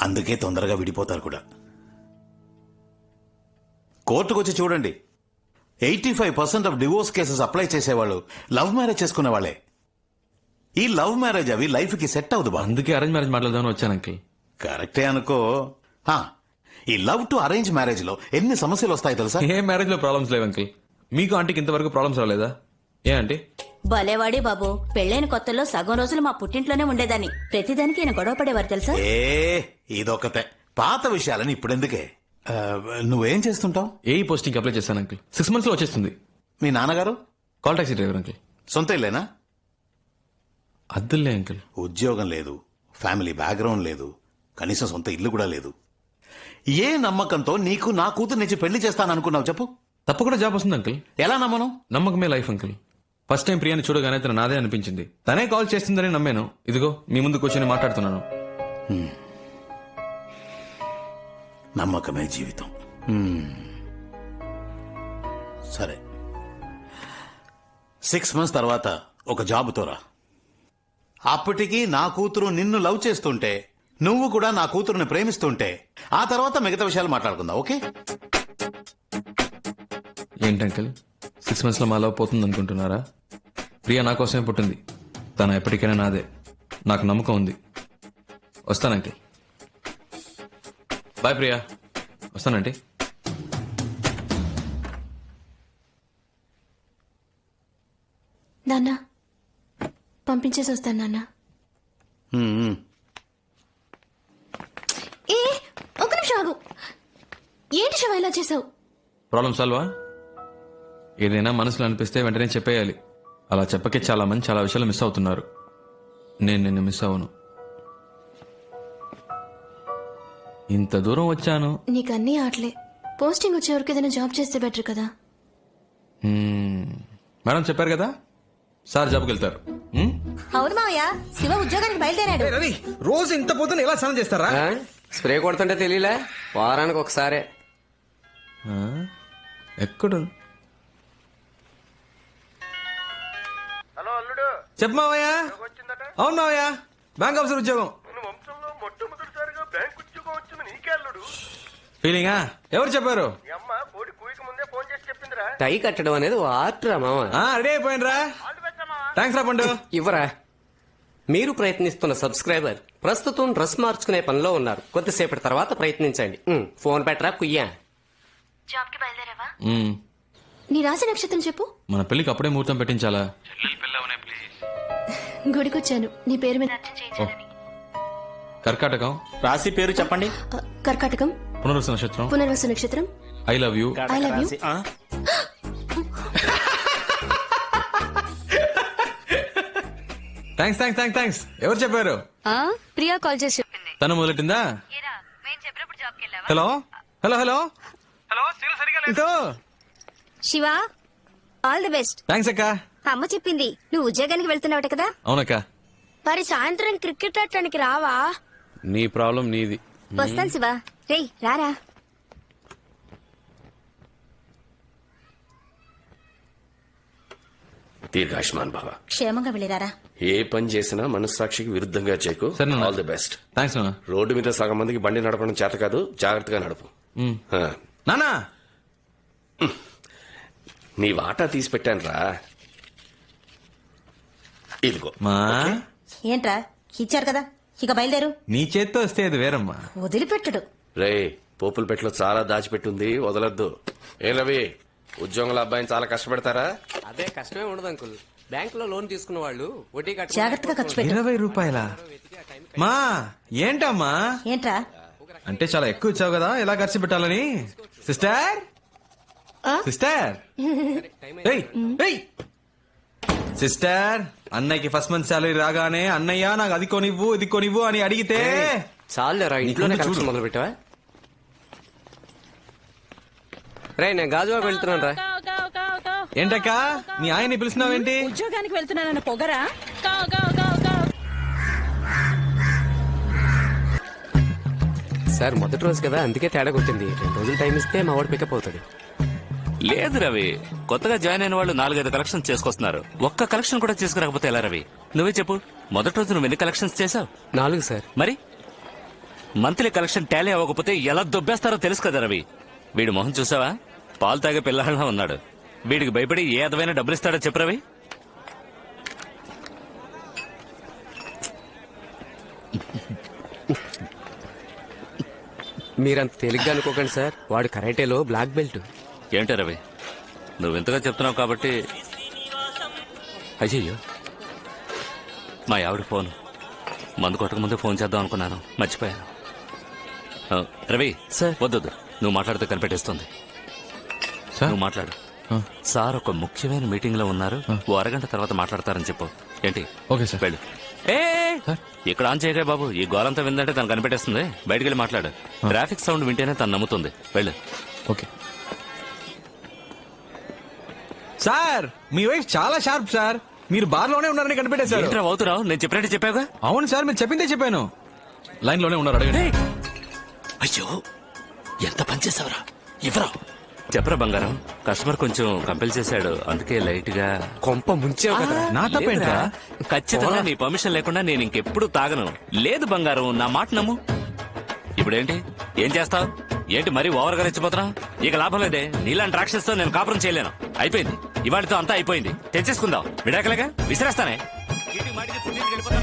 అందుకే తొందరగా విడిపోతారు కూడా. కోర్టుకొచ్చి చూడండి, 85% ఆఫ్ డివోర్స్ కేసెస్ అప్లై చేసేవాళ్ళు లవ్ మ్యారేజ్ చేసుకునే వాళ్ళే. ఈ లవ్ మ్యారేజ్ అవి లైఫ్ కి సెట్ అవ్వదు. అందుకే అరేంజ్ మ్యారేజ్ మాట్లాడదామని వచ్చాను అంకిల్. కరెక్టే అనుకో. ఈ లవ్ టు అరేంజ్ మ్యారేజ్ లో ఎన్ని సమస్యలు వస్తాయి తెలుసా? ఏ మ్యారేజ్ లో ప్రాబ్లమ్స్ లేవు అంకిల్. మీకు ఆంటీకి ఇంతవరకు ప్రాబ్లమ్స్ రాలేదా? ఏ ఆంటీ? భలేవాడి బాబు, పెళ్ళైన కొత్తలో సగం రోజులు మా పుట్టింట్లోనే ఉండేదాన్ని. ప్రతిదానికి ఈయన గొడవ పడేవారు తెలుసా? ఇదొకతే, పాత విషయాలని ఇప్పుడెందుకే. నువ్వేం చేస్తుంటావు? ఏ పోస్టింగ్ అప్లై చేశాను అంకిల్, 6 months లో వచ్చేస్తుంది. మీ నాన్నగారు? Call taxi driver uncle. సొంత ఇల్లేనా? అద్దులే అంకిల్. ఉద్యోగం లేదు, ఫ్యామిలీ బ్యాక్గ్రౌండ్ లేదు, కనీసం సొంత ఇల్లు కూడా లేదు. ఏ నమ్మకంతో నీకు నా కూతురు నుంచి పెళ్లి చేస్తాననుకున్నావు చెప్పు? తప్పకుండా జాబ్ వస్తుంది అంకిల్. ఎలా నమ్మను? నమ్మకమే లైఫ్ అంకిల్. ఫస్ట్ టైం ప్రియాని చూడగానే తన నాదే అనిపించింది. తనే కాల్ చేస్తుందని నమ్మాను. ఇదిగో మీ ముందు కూర్చొని మాట్లాడుతున్నాను. నమ్మకమే జీవితం. సరే, 6 months తర్వాత ఒక జాబుతో రా. అప్పటికి నా కూతురు నిన్ను లవ్ చేస్తుంటే, నువ్వు కూడా నా కూతురుని ప్రేమిస్తుంటే, ఆ తర్వాత మిగతా విషయాలు మాట్లాడుకుందాం. ఓకే? ఏంటి అంకిల్, 6 months లో మా లవ్ పోతుంది అనుకుంటున్నారా? ప్రియా నా కోసమే పుట్టింది, తన ఎప్పటికైనా నాదే. నాకు నమ్మకం ఉంది. వస్తానంటీ. బాయ్ ప్రియా. వస్తానంటీ. నాన్న, పంపించేసి వస్తాను నాన్న. ఏ ఒక నిమిషం ఆగు. ఏంటి శివ ఇలా చేసావు? ప్రాబ్లం సాల్వా? ఏదైనా మనసులో అనిపిస్తే వెంటనే చెప్పేయాలి. అలా చెప్పకే చాలా మంది చాలా విషయాలు మిస్ అవుతున్నారు. నేను నిన్ను మిస్ అవ్వను. ఇంత దూరం వచ్చాను. నీకు అన్నీ ఆటలే. పోస్టింగ్ వచ్చే వరకు ఏదైనా జాబ్ చేస్తే బెటర్ కదా. మేడం చెప్పారు కదా సార్ జాబ్కి వెళ్తారు. అవును మావయ్య, శివ ఉద్యోగానికి బయలుదేరాడు. రవి రోజు ఇంత పొద్దున ఎలా స్నానం చేస్తారా? స్ప్రే కొడుతుంటే తెలియలే, వారానికి ఒకసారే. ఎక్కడ చెప్పు మావయ్య. అవును మావయ్య, బ్యాంక్ ఆఫీసర్ ఉద్యోగం. ఫీలింగా? ఎవరు చెప్పారు? టై కట్టడం అనేది ఆర్ట్రా మామ. రెడీ అయిపోయినరా? థ్యాంక్స్ రా పండు. ఇవ్వరా. మీరు ప్రయత్నిస్తున్న సబ్స్క్రైబర్ ప్రస్తుతం డ్రెస్ మార్చుకునే పనిలో ఉన్నారు. కొద్దిసేపటి తర్వాత ప్రయత్నించండి. ఫోన్ పెట్టరా కుయ్యా. జాబ్కి బయలుదేరావా? నీ రాశి నక్షత్రం చెప్పు. మన పెళ్లికి అప్పుడే ముహూర్తం పెట్టించాలా? గుడికొచ్చాను నీ పేరు మీద అర్చన చేయించాలని. కర్కాటకం. రాశి పేరు చెప్పండి. కర్కాటకం. పునర్వసు నక్షత్రం. పునర్వసు నక్షత్రం. I love you. I love you. Thanks thanks thanks thanks. ఎవరు చెప్పారు? ప్రియా కాల్ చేసి చెప్పింది. తను మొదలెట్టిందా? Hello hello hello hello. Shiva, all the best. Thanks అక్క. అమ్మ చెప్పింది నువ్వు ఉద్యోగానికి వెళ్తున్నావట కదా. అవునక్క. మరి సాయంత్రం క్రికెట్ ఆడటానికి రావా? నీ ప్రాబ్లం నీది. వస్తాను శివ. రేయ్ రారా. దీర్ఘాయుష్మాన్ భవ. క్షేమంగా వెళ్ళిరారా. ఏ పని చేసినా మనస్సాక్షికి విరుద్ధంగా చేయకు. All the best. Thanks. Road మీద సగం మందికి బండి నడపడం చేత కాదు, జాగ్రత్తగా నడుపు. నానా నీ వాటా తీసి పెట్టాను రా. ఇదిగో. మా ఏంట్రా ఇచ్చారు కదా, ఇక బయలుదేరు. నీ చేత్తో వస్తే అది వేరమ్మా. వదిలిపెట్టడు. రే పోపుల పెట్లో చాలా దాచిపెట్టుంది, వదలొద్దు. ఏ రవి, ఉద్యోగుల అబ్బాయిని చాలా కష్టపెడతారా? అదే కష్టమే ఉండదు అంకుల్. బ్యాంక్ లో లోన్ తీసుకున్న వాళ్ళు వడ్డీ జాగ్రత్తగా ఖర్చు పెట్టు. 20 రూపాయల మా ఏంటమ్మా? ఏంట్రా అంటే చాలా ఎక్కువ ఇచ్చావు కదా, ఎలా ఖర్చు పెట్టాలని. సిస్టర్ సిస్టర్ సిస్టర్, అన్నయ్యకి ఫస్ట్ మంత్ శాలరీ రాగానే అన్నయ్య నాకు అది కొనివ్వు ఇది కొనివ్వు అని అడిగితే చాలేరా ఇంట్లోనే కలెక్షన్ మొదలు పెట్టావా? రే నేను గాజువాకు వెళ్తున్నాను రా. ఏంటక్క మీ ఆయన్ని పిలిచినావేంటి? ఉద్యోగానికి వెళ్తున్నానన్న పొగరా? సార్ మొదటి రోజు కదా అందుకే తేడా కొట్టింది. 2 రోజులు టైం ఇస్తే మా వాడు పికప్ అవుతాడు. లేదు రవి, కొత్తగా జాయిన్ అయిన వాళ్ళు 4-5 కలెక్షన్స్ చేసుకొస్తున్నారు. ఒక్క కలెక్షన్ కూడా చేసుకురాకపోతే ఎలా రవి? నువ్వే చెప్పు, మొదటి రోజు నువ్వు ఎన్ని కలెక్షన్స్ చేసావు? 4 సార్. మరి మంత్లీ కలెక్షన్ టాలీ అవ్వకపోతే ఎలా దొబ్బేస్తారో తెలుసు కదా రవి. వీడి మొహం చూసావా? పాలు తాగే పిల్లలా ఉన్నాడు. వీడికి భయపడి ఏ అదమైన డబ్బులు ఇస్తాడో చెప్పు రవి. మీరంత తేలిగ్గా అనుకోకండి సార్, వాడు కరాటేలో బ్లాక్ బెల్ట్. ఏంటో రవి, నువ్వు ఇంతగా చెప్తున్నావు కాబట్టి. అయ్యయ్యో, మా ఆవిడ ఫోన్. మందు కొట్టక ముందే ఫోన్ చేద్దాం అనుకున్నాను, మర్చిపోయాను. రవి సార్ వద్దొద్దు, నువ్వు మాట్లాడితే కనిపెట్టేస్తుంది. నువ్వు మాట్లాడు. సార్ ఒక ముఖ్యమైన మీటింగ్ లో ఉన్నారు, ఓ అరగంట తర్వాత మాట్లాడతారని చెప్పు. ఏంటి? Okay sir. వెళ్ళు. ఏ ఇక్కడ ఆన్ చేయగా బాబు, ఈ గోలంతా విందంటే తను కనిపెట్టేస్తుంది. బయటికి వెళ్ళి మాట్లాడు. ట్రాఫిక్ సౌండ్ వింటేనే తను నమ్ముతుంది. వెళ్ళు. ఓకే సార్, మీ వైఫ్ చాలా షార్ప్ సార్. మీరు బార్ లోనే ఉన్నారని కనిపెట్టేశారు. ఏంట్రా అవుతున్నావు? నేను చెప్పినట్టు చెప్పావుగా. అవును సార్, మీరు చెప్పిందే చెప్పాను. లైన్ లోనే ఉన్నారు, అడగండి. అయ్యో, ఎంత పని చేసావురా? ఇవ్వరా. చెప్పరా బంగారం, కస్టమర్ కొంచెం కంపెల్ చేశాడు, అందుకే లైట్ గా కొంప ముంచావు కదా. నా తప్పేంట్రా? ఖచ్చితంగా నీ పర్మిషన్ లేకుండా నేను ఇంకెప్పుడు తాగను. లేదు బంగారం, నా మాట నమ్ము. ఇప్పుడేంటి, ఏం చేస్తావు? ఏంటి మరీ ఓవర్గా రెచ్చిపోతున్నావు? ఇక లాభం లేదే, నీలాంటి రాక్షసుతో నేను కాపురం చేయలేను. అయిపోయింది, ఇవాటితో అంతా అయిపోయింది. తెచ్చేసుకుందాం, విడాకలేగా విసిరేస్తానే.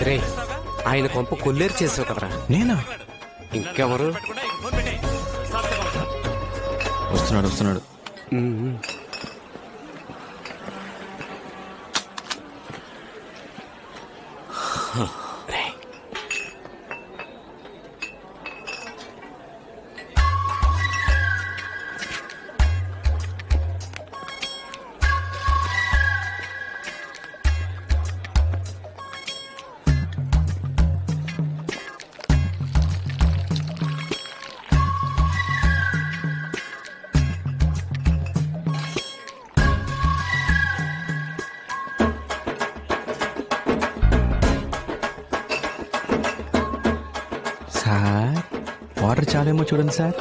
రే ఆయన కొంప కొల్లేరు చేసావు కదరా. నేనా? ఇంకెవరు? వస్తున్నాడు వస్తున్నాడు. వచ్చాడేమో చూడండి సార్.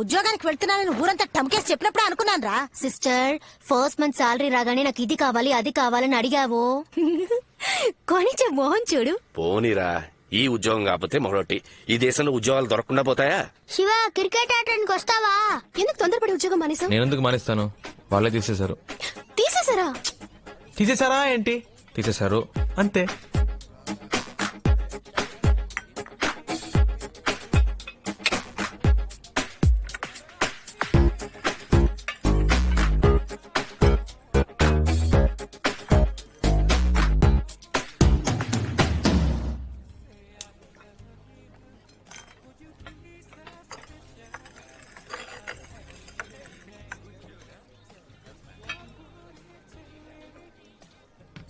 ఉద్యోగానికి వెళ్తున్నానని ఊరంతా టమ్కేసి చెప్పినప్పుడు అనుకున్నాను రా. సిస్టర్, ఫస్ట్ మంత్ సాలరీ రాగానే నాకు ఇది కావాలి అది కావాలని అడిగావు. కొనిచ్చే మోహన్ చూడు. పోనీరా, ఈ ఉద్యోగం కాకపోతే మరొకటి. ఈ దేశంలో ఉద్యోగాలు దొరకకుండా పోతాయా? శివ, క్రికెట్ ఆడడానికి వస్తావా? ఎందుకు తొందరపడి ఉద్యోగం మానేసావు? నేను ఎందుకు మానేస్తాను, వాళ్ళే తీసేశారు. తీసేసారా? తీసేశారా ఏంటి? తీసేశారు అంతే.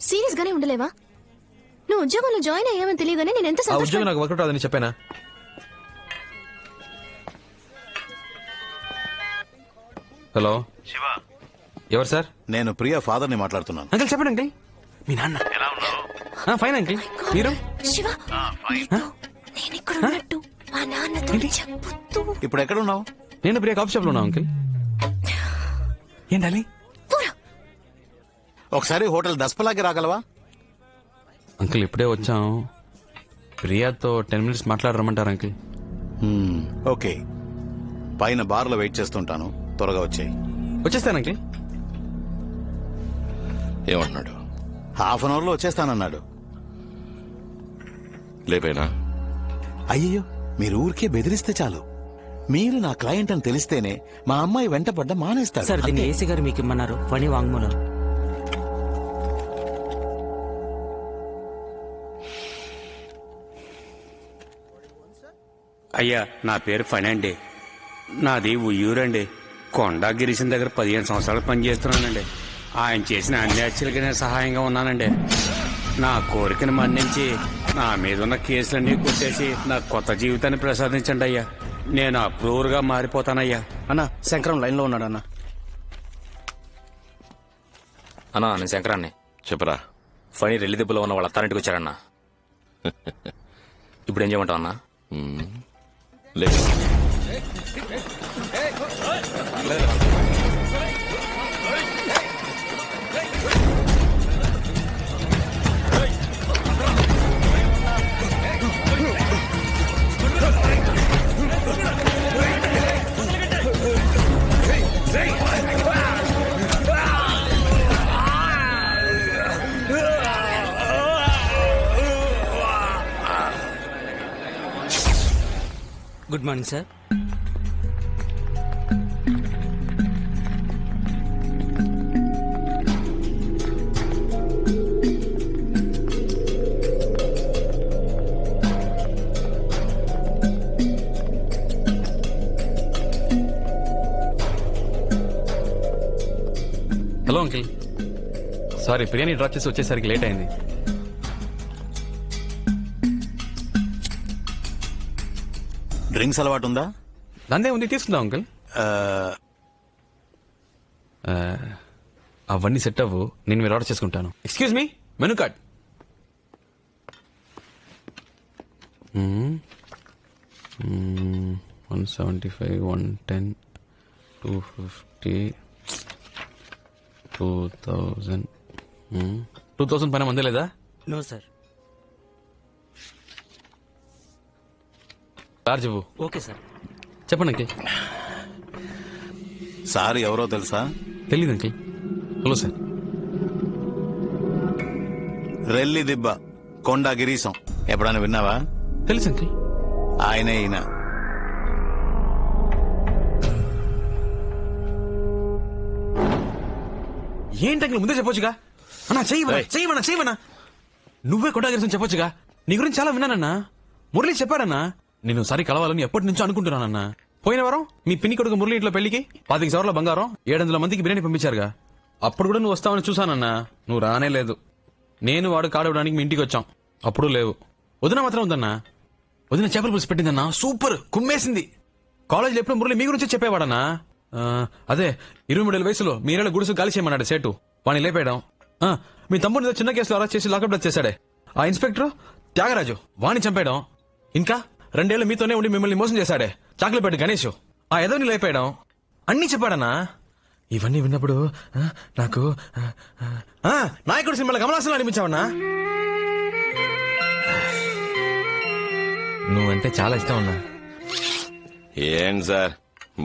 సీరియస్ గానే ఉండలేవా? నువ్వు ఉద్యోగంలో జాయిన్ అయ్యావని తెలియగానే నేను ఎంత ఆ ఉద్యోగం నాకు వర్కౌట్ అదని చెప్పానా? హలో శివ, ఎవరు సార్? నేను ప్రియా ఫాదర్ ని మాట్లాడుతున్నాను. అంకుల్ చెప్పండి అంకుల్. మీ నాన్న ఎలా ఉన్నావు? Fine uncle. మీరు? శివ, నేను ఇక్కడ ఉన్నట్టు మా నాన్నతో చెప్పొద్దు. ఇప్పుడు ఎక్కడ ఉన్నావు? నేను ప్రియా కాఫీ షాప్ లో ఉన్నా అంకుల్. ఏంటాలి? ఒకసారి హోటల్ దస్పలాకి రాగలవా? అంకుల్ ఇప్పుడే వచ్చాం. ప్రియాతో 10 minutes మాట్లాడరమ్మంటారు అంకుల్. ఓకే, పైన బార్ లో వెయిట్ చేస్తుంటాను, త్వరగా వచ్చేయి. వచ్చేస్తాను అంకుల్. ఏమంటున్నాడు? హాఫ్ అన్ అవర్ లో వచ్చేస్తానన్నాడు. లేపేనా? అయ్యో, మీరు ఊరికే బెదిరిస్తే చాలు. మీరు నా క్లయింట్ అని తెలిస్తేనే మా అమ్మాయి వెంటపడ్డ మానేస్తారు. సార్, దీన్ని ఏసీ గారు మీకు ఇమ్మన్నారు. ఫణి వాంగ్మూలం. అయ్యా, నా పేరు ఫణి అండి. నాది ఉయ్యూరండి. కొండా గిరీశం దగ్గర 15 సంవత్సరాలు పనిచేస్తున్నానండి. ఆయన చేసిన అన్ని హత్యలకి నేను సహాయంగా ఉన్నానండి. నా కోరికను మన్నించి నా మీద ఉన్న కేసులన్నీ కొట్టేసి నాకు కొత్త జీవితాన్ని ప్రసాదించండి అయ్యా. నేను అప్రూవర్ గా మారిపోతానయ్యా. అన్న, శంకరం లైన్ లో ఉన్నాడు అన్న. అన్నా, నేను శంకరాన్ని. చెప్పరా. ఫణి రెల్లి దెబ్బలో ఉన్న వాళ్ళ అత్తారింటికి వచ్చారన్నా. ఇప్పుడు ఏం చేయమంటావు అన్నా? లేదు, good morning sir. Hello uncle, sorry, biryani drop చేసి వచ్చేసరికి లేట్ అయింది. డ్రింక్స్ అలవాటు ఉందా? దాందే ఉంది, తీసుకుందాం అంకుల్. అవన్నీ సెట్ అవ్వు, నేను మీరు ఆర్డర్ చేసుకుంటాను. Excuse me, menu card. 175, 110, 250, 2000. 2000 పైన మందే లేదా? No sir. చార్జ్ ఇవ్వు. Okay sir. చెప్పండి అంకిల్. సార్ ఎవరో తెలుసా? తెలీదు అంకిల్. Hello sir. రెల్లి దిబ్బ, కొండా గిరీశం ఎప్పుడైనా విన్నావా? తెలుసు అంకిల్. ఆయనే ఈయన. ఏంటంకిల్ ముందే చెప్పొచ్చుగా. అన్నా చెయ్యమన్నా. నువ్వే కొట్టాగిరిసం చెప్పొచ్చుగా. నీ గురించి చాలా విన్నానన్నా. మురళి చెప్పాడన్నా. నేను సరి కలవాలని ఎప్పటి నుంచో అనుకుంటున్నానన్నా. పోయిన వారం మీ పిన్ని కొడుకు మురళి ఇంట్లో పెళ్లికి 25 సవర్ల బంగారం 700 మందికి బిర్యానీ పంపించారుగా. అప్పుడు కూడా నువ్వు వస్తావని చూసానన్నా. నువ్వు రానే లేదు. నేను వాడు కాడవడానికి మీ ఇంటికి వచ్చాం, అప్పుడు లేవు. వదిన మాత్రం ఉందన్నా. వదిన చేపల పులుసు పెట్టిందన్నా, సూపర్ కుమ్మేసింది. కాలేజీలో ఎప్పుడు మురళి మీ గురించి చెప్పేవాడన్నా. అదే 23 వయసులో మీరేళ్ళ గుడుసు గాలి చేయమన్నాడు సేటు. వాణ్ణి లేపేయడం. మీ తమ్ముడు చిన్న కేసులో అరెస్ట్ చేసి లాకప్ డెత్ చేశాడే, ఆ ఇన్స్పెక్టర్ త్యాగరాజు, వాణ్ణి చంపేయడం. ఇంకా 2 ఏళ్ళు మీతోనే ఉండి మిమ్మల్ని మోసం చేశాడే చాక్లెట్ పెట్టి గణేష్ ఆ ఎదవని లేపాయడం అన్నీ చెప్పాడన్నా. ఇవన్నీ విన్నప్పుడు నాకు నాయకుడు సినిమాలో కమలాసనం అనిపించావన్నా. నువ్వంటే చాలా ఇష్టం అన్నా. ఏంటి సార్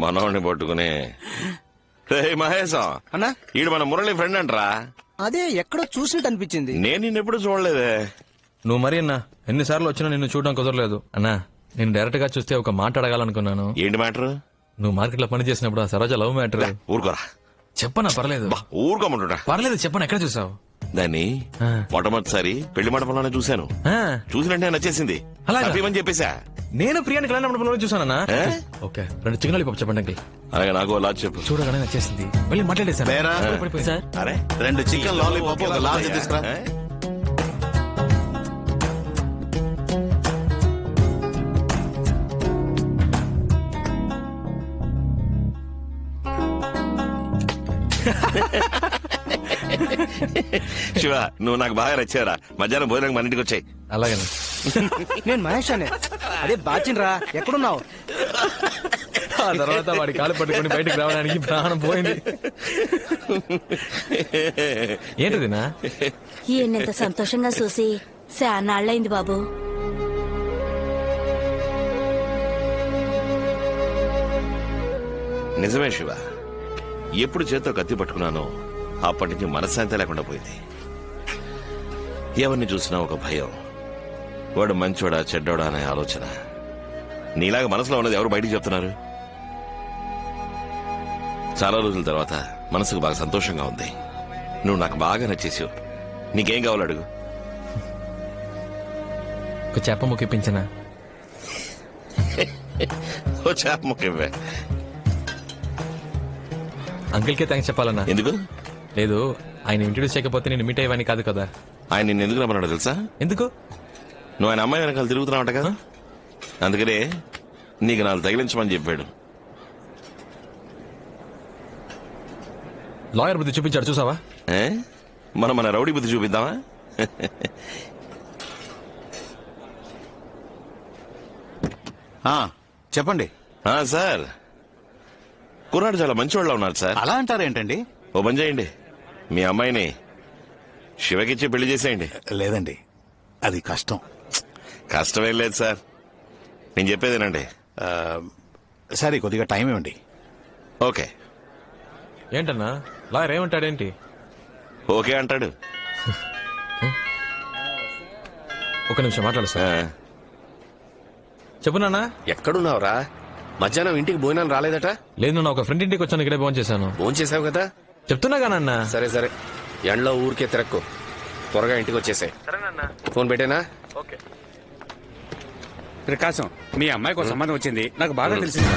మనోడిని పట్టుకుని మహేశం అన్నా ఈడు మన మురళి ఫ్రెండ్ అంటరా? అదే ఎక్కడో చూసినట్టు అనిపించింది. నేను నిన్నెప్పుడు చూడలేదే. నువ్వు మరి అన్నా ఎన్నిసార్లు వచ్చినా నిన్ను చూడడం కుదరలేదు అన్నా. నేను డైరెక్ట్ గా చూస్తే ఒక మాట అడగాలనుకున్నాను. ఏంటి మ్యాటర్? నువ్వు మార్కెట్ లో పని చేసినప్పుడు ఆ సరోజ లవ్ మ్యాటర్. ఊరుకోరా. చెప్పనా? పర్లేదు. ఊరుకోమంటున్నా. పర్లేదు చెప్పను. ఎక్కడ చూసావు దాన్ని? మొట్టమొదటిసారి పెళ్లి మండపంలోనే చూశాను. చూసినట్టే నచ్చేసింది. హ్యాపీమని చెప్పేశా. నేను ప్రియాని కళ్యాణ మండపంలో చూసానన్నా. ఓకే 2 చికెన్ లాలీపాప్ చెప్పండి అంకిల్. అలాగే నాకు లాజ్ చెప్పు. చూడగానే నచ్చేసింది. వెళ్ళి మాట్లాడేసాను. 2 చికెన్ లాలీపాప్ ఒక లార్జ్ తీసుకురా. శివ నువ్వు నాకు బాగా నచ్చారా. మధ్యాహ్నం భోజనం మన ఇంటికి వచ్చాయి. అలాగే నేను మహేష్ అనే. అదే బాచిన్రా ఎక్కడున్నావు? ఆ తర్వాత వాడి కాలు పట్టుకుని బయటకు రావడానికి ప్రాణం పోయింది. ఏంటిదినా? ఈయనంత సంతోషంగా చూసి శానాళ్ళైంది బాబు. నిజమే శివ. ఎప్పుడు చేత్తో కత్తి పట్టుకున్నానో అప్పటి నుంచి మనశ్శాంతి లేకుండా పోయింది. ఎవరిని చూసినా ఒక భయం. వాడు మంచోడా చెడ్డోడా అనే ఆలోచన. నీలాగా మనసులో ఉన్నది ఎవరు బయటికి చెప్తున్నారు? చాలా రోజుల తర్వాత మనసుకు బాగా సంతోషంగా ఉంది. నువ్వు నాకు బాగా నచ్చేసావు. నీకేం కావాలో అడుగు. ఒక చేప ముక్కిపించనా? ఓ చేప ముక్కివ్వే. అంకిల్కే థ్యాంక్స్ చెప్పాలన్నా. ఎందుకు? లేదు ఆయన ఇంట్రడ్యూస్ చేయకపోతే నేను మీట్ అయ్యేవాని కాదు కదా. ఆయన నిన్ను ఎందుకు రమ్మన్నాడు తెలుసా? ఎందుకు? నువ్వు ఆయన అమ్మాయి వెనకాల తిరుగుతున్నావు కదా, అందుకనే నీకు 4 తగిలించమని చెప్పాడు. లాయర్ బుద్ధి చూపించాడు చూసావా? మనం మన రౌడీ బుద్ధి చూపిద్దామా? చెప్పండి సార్. కుర్రాడు చాలా మంచివాళ్ళ ఉన్నారు సార్. అలా అంటారేంటండి? ఓ పని చేయండి, మీ అమ్మాయిని శివకిచ్చి పెళ్లి చేసేయండి. లేదండి, అది కష్టం. కష్టమేం లేదు సార్, నేను చెప్పేదేనండి. సరే కొద్దిగా టైం ఇవ్వండి. ఓకే. ఏంటన్నా లాయర్ ఏమంటాడేంటి? ఓకే అంటాడు. ఒక నిమిషం మాట్లాడు సార్. చెప్పు నాన్న. ఎక్కడున్నావురా? మధ్యాహ్నం ఇంటికి భోజనం రాలేదట? లేదు నాన్న, ఒక ఫ్రెండ్ ఇంటికి వచ్చాను, ఇక్కడే భోజనం చేశాను. భోజనం చేసావు కదా? చెప్తున్నా కానన్నా. సరే సరే, ఎండలో ఊరికే తిరక్కు, త్వరగా ఇంటికి వచ్చేసాయి. ఫోన్ పెట్టేనా? ఓకే. ప్రకాశం, మీ అమ్మాయికి ఒక సంబంధం వచ్చింది, నాకు బాగా తెలిసింది.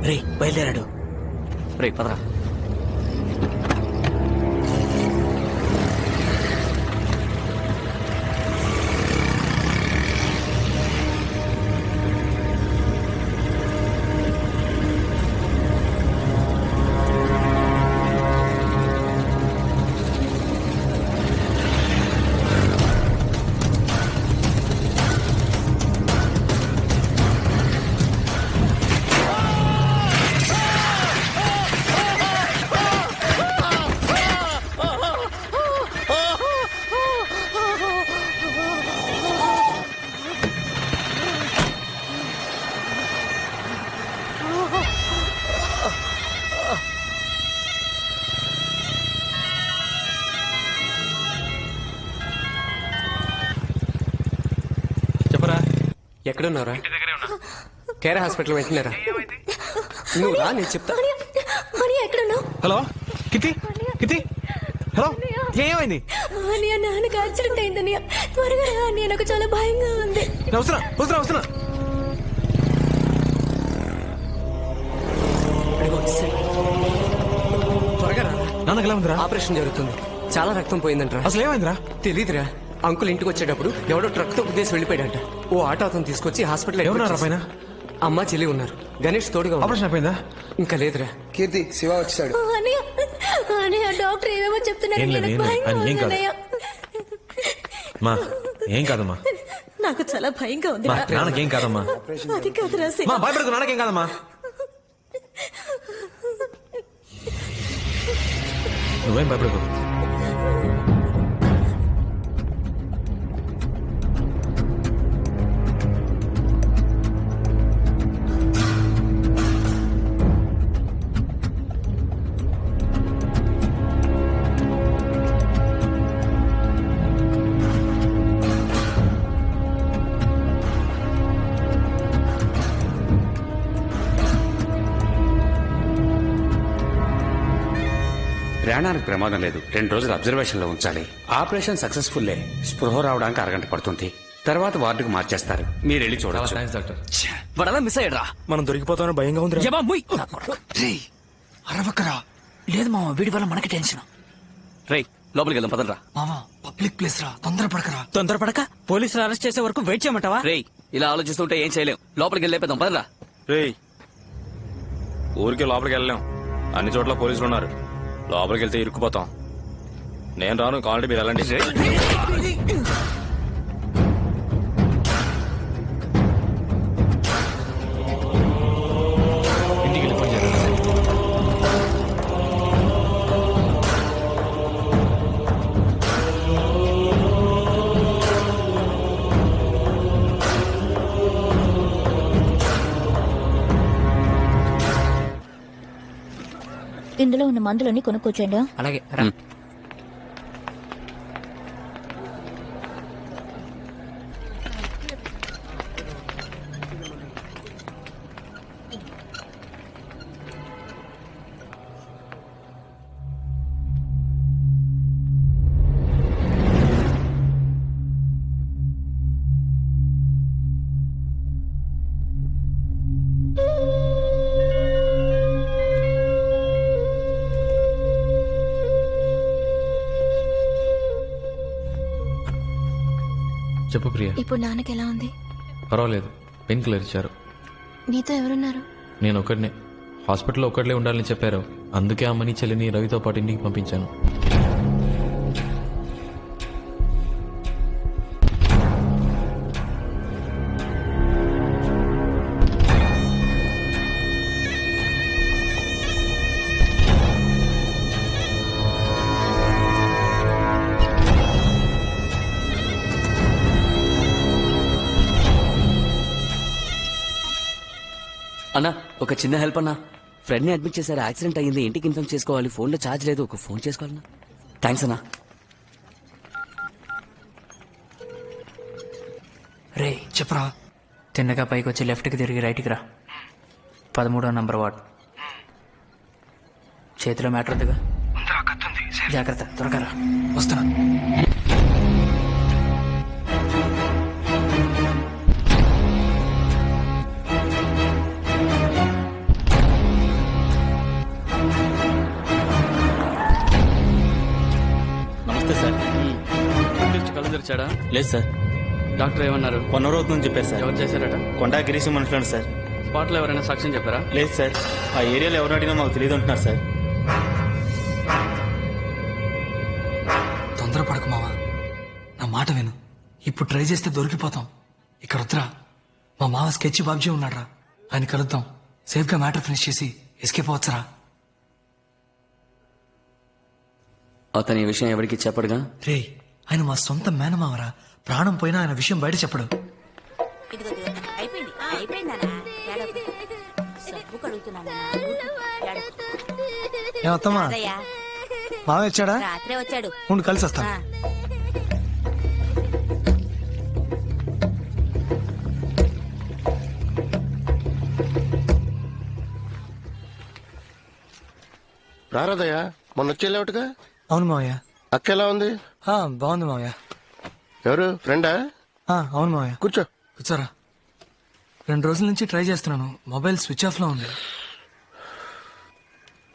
రే బయలుదేరాడు. రే పదరా. ఎక్కడున్నారా? కేర్ హాస్పిటల్ వెంటనేరా. నువ్వు రా, నేను చెప్తా. హలో కితి, కితి, హలో ఏమైంది? నాన్నకి యాక్సిడెంట్ అయిందని త్వరగా నాకు చాలా భయంగా ఉంది. వస్తున్నా వస్తున్నా వస్తున్నా. నాన్నకి ఎలా ఉందిరా? ఆపరేషన్ జరుగుతుంది, చాలా రక్తం పోయిందంట. అసలు ఏమైందిరా? తెలీదురా. అంకుల్ ఇంటికి వచ్చేటప్పుడు ఎవడో ట్రక్ తో ఉద్దేశం వెళ్ళిపోయాడంట. ఓ ఆటో అతను తీసుకొచ్చి హాస్పిటల్. ఎవరున్నారా పైన? అమ్మ చెల్లి ఉన్నారు. గణేష్ తోడుగా. ఆపరేషన్ అయిపోయిందా? ఇంకా లేదురా. కీర్తి శివ వచ్చాడు. డాక్టర్ ఏమేమో చెప్తున్నాడు. ఏం లేదు, ఏం లేదు. ఆయన ఏం కాదు. మా ఏం కాదమ్మా. నాకు చాలా భయంగా ఉంది. మా నాన్నకేం కాదమ్మా. అది కాదురా శివ. మా భయపడకు, నాన్నకేం కాదమ్మా. నువ్వేం భయపడకు. ప్రాణానికి ప్రమాదం లేదు. 2 రోజులు అబ్జర్వేషన్ లో ఉంచాలి. ఆపరేషన్ సక్సెస్ఫుల్లే. స్పృహ రావడానికి అరగంట పడుతుంది. తర్వాత వార్డుకు మార్చేస్తారు. మీరు వెళ్ళి చూడవచ్చు. డాక్టర్. వాడలా మిస్ అయ్యాడ్రా. మనం దొరికిపోతామని భయంగా ఉంది. అరవకరా. లేదు మామ, వీడి వల్ల మనకి టెన్షన్. రేయ్ లోపలికి వెళ్దాం పదరా. మామా పబ్లిక్ ప్లేస్ రా, తొందరపడకరా. తొందరపడక పోలీసులు అరెస్ట్ చేసే వరకు వెయిట్ చేయమంటావా? రేయ్ ఇలా ఆలోచిస్తుంటే ఏం చేయలేం. లోపలికి వెళ్ళేద్దాం పదరా. రేయ్ ఊరికే లోపలికి వెళ్ళలేం. అన్ని చోట్ల పోలీసులు ఉన్నారు. లోపలికి వెళ్తే ఇరుక్కుపోతాం. నేను రాను, కావాలంటే మీరు వెళ్ళండి. ఇంటికి వెళ్ళి ఫోన్ చేయాలి. ఇందులో ఉన్న మందులన్నీ కొనుక్కొచ్చండి. అలాగే. చెప్పు ప్రియా. ఇప్పుడు నాన్నకి ఎలా ఉంది? పర్వాలేదు, పెయిన్ కిల్లర్ ఇచ్చారు. నీతో ఎవరున్నారు? నేను ఒక్కడినే. హాస్పిటల్లో ఒక్కడలే ఉండాలని చెప్పారు. అందుకే అమ్మని చెల్లిని రవితో పాటు ఇంటికి పంపించాను. అన్నా ఒక చిన్న హెల్ప్ అన్నా. ఫ్రెండ్ ని అడ్మిట్ చేశారు, యాక్సిడెంట్ అయ్యింది, ఇంటికి ఇన్ఫార్మ్ చేసుకోవాలి. ఫోన్ లో ఛార్జ్ లేదు, ఒక ఫోన్ చేసుకోవాలన్నా. థ్యాంక్స్ అన్నా. రే చెప్పరా. తిన్నగా పైకి వచ్చి లెఫ్ట్కి తిరిగి రైట్కి రా. 13వ నంబర్ వార్డ్. చేతిలో మ్యాటర్ ఉందిగా, జాగ్రత్త. త్వరగా రా. వస్తున్నా. నమస్తే సార్. కళ్ళు తెరిచాడా? లేదు సార్. డాక్టర్ ఏమన్నారు? 1 అవర్ అవుతుందని చెప్పారు సార్. ఎవరు చేశారట? కొండా గిరీశం మనుషులు సార్. స్పాట్ లో ఎవరైనా సాక్ష్యం చెప్పారా? లేదు సార్. ఆ ఏరియాలో ఎవరు అడిగినా మాకు తెలియదు అంటున్నారు సార్. తొందరపడకు మావా, నా మాట విను. ఇప్పుడు ట్రై చేస్తే దొరికిపోతాం. ఇక్కడ వద్దురా. మా మావ స్కెచ్ బాబ్జీ ఉన్నాడ్రా, ఆయన కలుద్దాం. సేఫ్ గా మ్యాటర్ ఫినిష్ చేసి ఎస్కేప్ అవచ్చురా. అతని ఈ విషయం ఎవరికి చెప్పడుగా? రే, ఆయన మా సొంత మేనమావరా. ప్రాణం పోయినా ఆయన విషయం బయట చెప్పడు. ఏమత్తమ్మా, మావ వచ్చాడా? రాత్రే వచ్చాడు. ఉండి కలిసి వస్తాను. రారాదయ్యా, మొన్న వచ్చేలేవుగా. అవును మావయ్య. అక్క ఎలా ఉంది? బాగుంది మావయ్య. ఎవరు ఫ్రెండా? అవును మావయ్య. కూర్చో. కూర్చోరా. 2 రోజుల నుంచి ట్రై చేస్తున్నాను, మొబైల్ స్విచ్ ఆఫ్ లో ఉంది.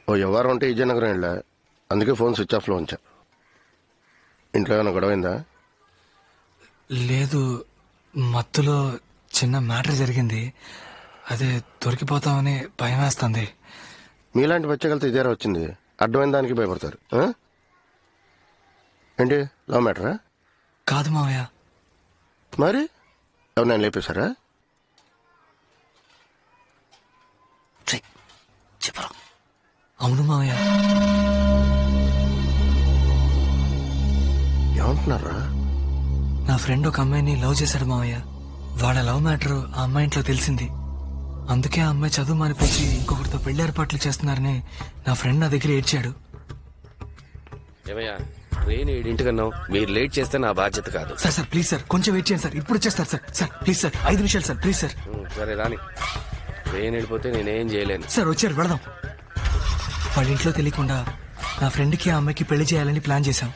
ఓ ఎవరు ఉంటే విజయనగరం వెళ్ళా. అందుకే ఫోన్ స్విచ్ ఆఫ్లో ఉంచా. ఇంట్లో ఏమైనా గొడవైందా? లేదు, మత్తులో చిన్న మ్యాటర్ జరిగింది. అదే దొరికిపోతామని భయం వేస్తుంది. మీలాంటి బచ్చగలతో ఇదేరా వచ్చింది. అడ్డమైన దానికి భయపడతారు. ఏంటి లవ్ మ్యాటరా? కాదు మావయ్య. మరి ఎవరినైనా లేపేశారా? అవును మావయ్య. ఏమంటున్నారా? నా ఫ్రెండ్ ఒక అమ్మాయిని లవ్ చేశాడు మావయ్య. వాళ్ళ లవ్ మ్యాటర్ ఆ అమ్మాయి ఇంట్లో తెలిసింది. అందుకే ఆ అమ్మాయి చదువు మానిపించి ఇంకొకరితో పెళ్లి ఏర్పాట్లు చేస్తున్నారని నా ఫ్రెండ్ నా దగ్గర ఏడ్చాడు. ఏమయ్యా, ట్రైన్ 7 మీరు లేట్ చేస్తే నా బాధ్యత కాదు. సార్ సార్ ప్లీజ్ సార్, కొంచెం వెయిట్ చేయండి సార్. ఇప్పుడు వచ్చేస్తారు సార్. సార్ ప్లీజ్ సార్, 5 నిమిషాలు సార్, ప్లీజ్ సార్. సరే రాని. ట్రైన్ వెళ్ళిపోతే నేనేం చేయలేను. సార్ వచ్చారు, వెళదాం. వాళ్ళ ఇంట్లో తెలియకుండా నా ఫ్రెండ్కి ఆ అమ్మాయికి పెళ్లి చేయాలని ప్లాన్ చేశాం.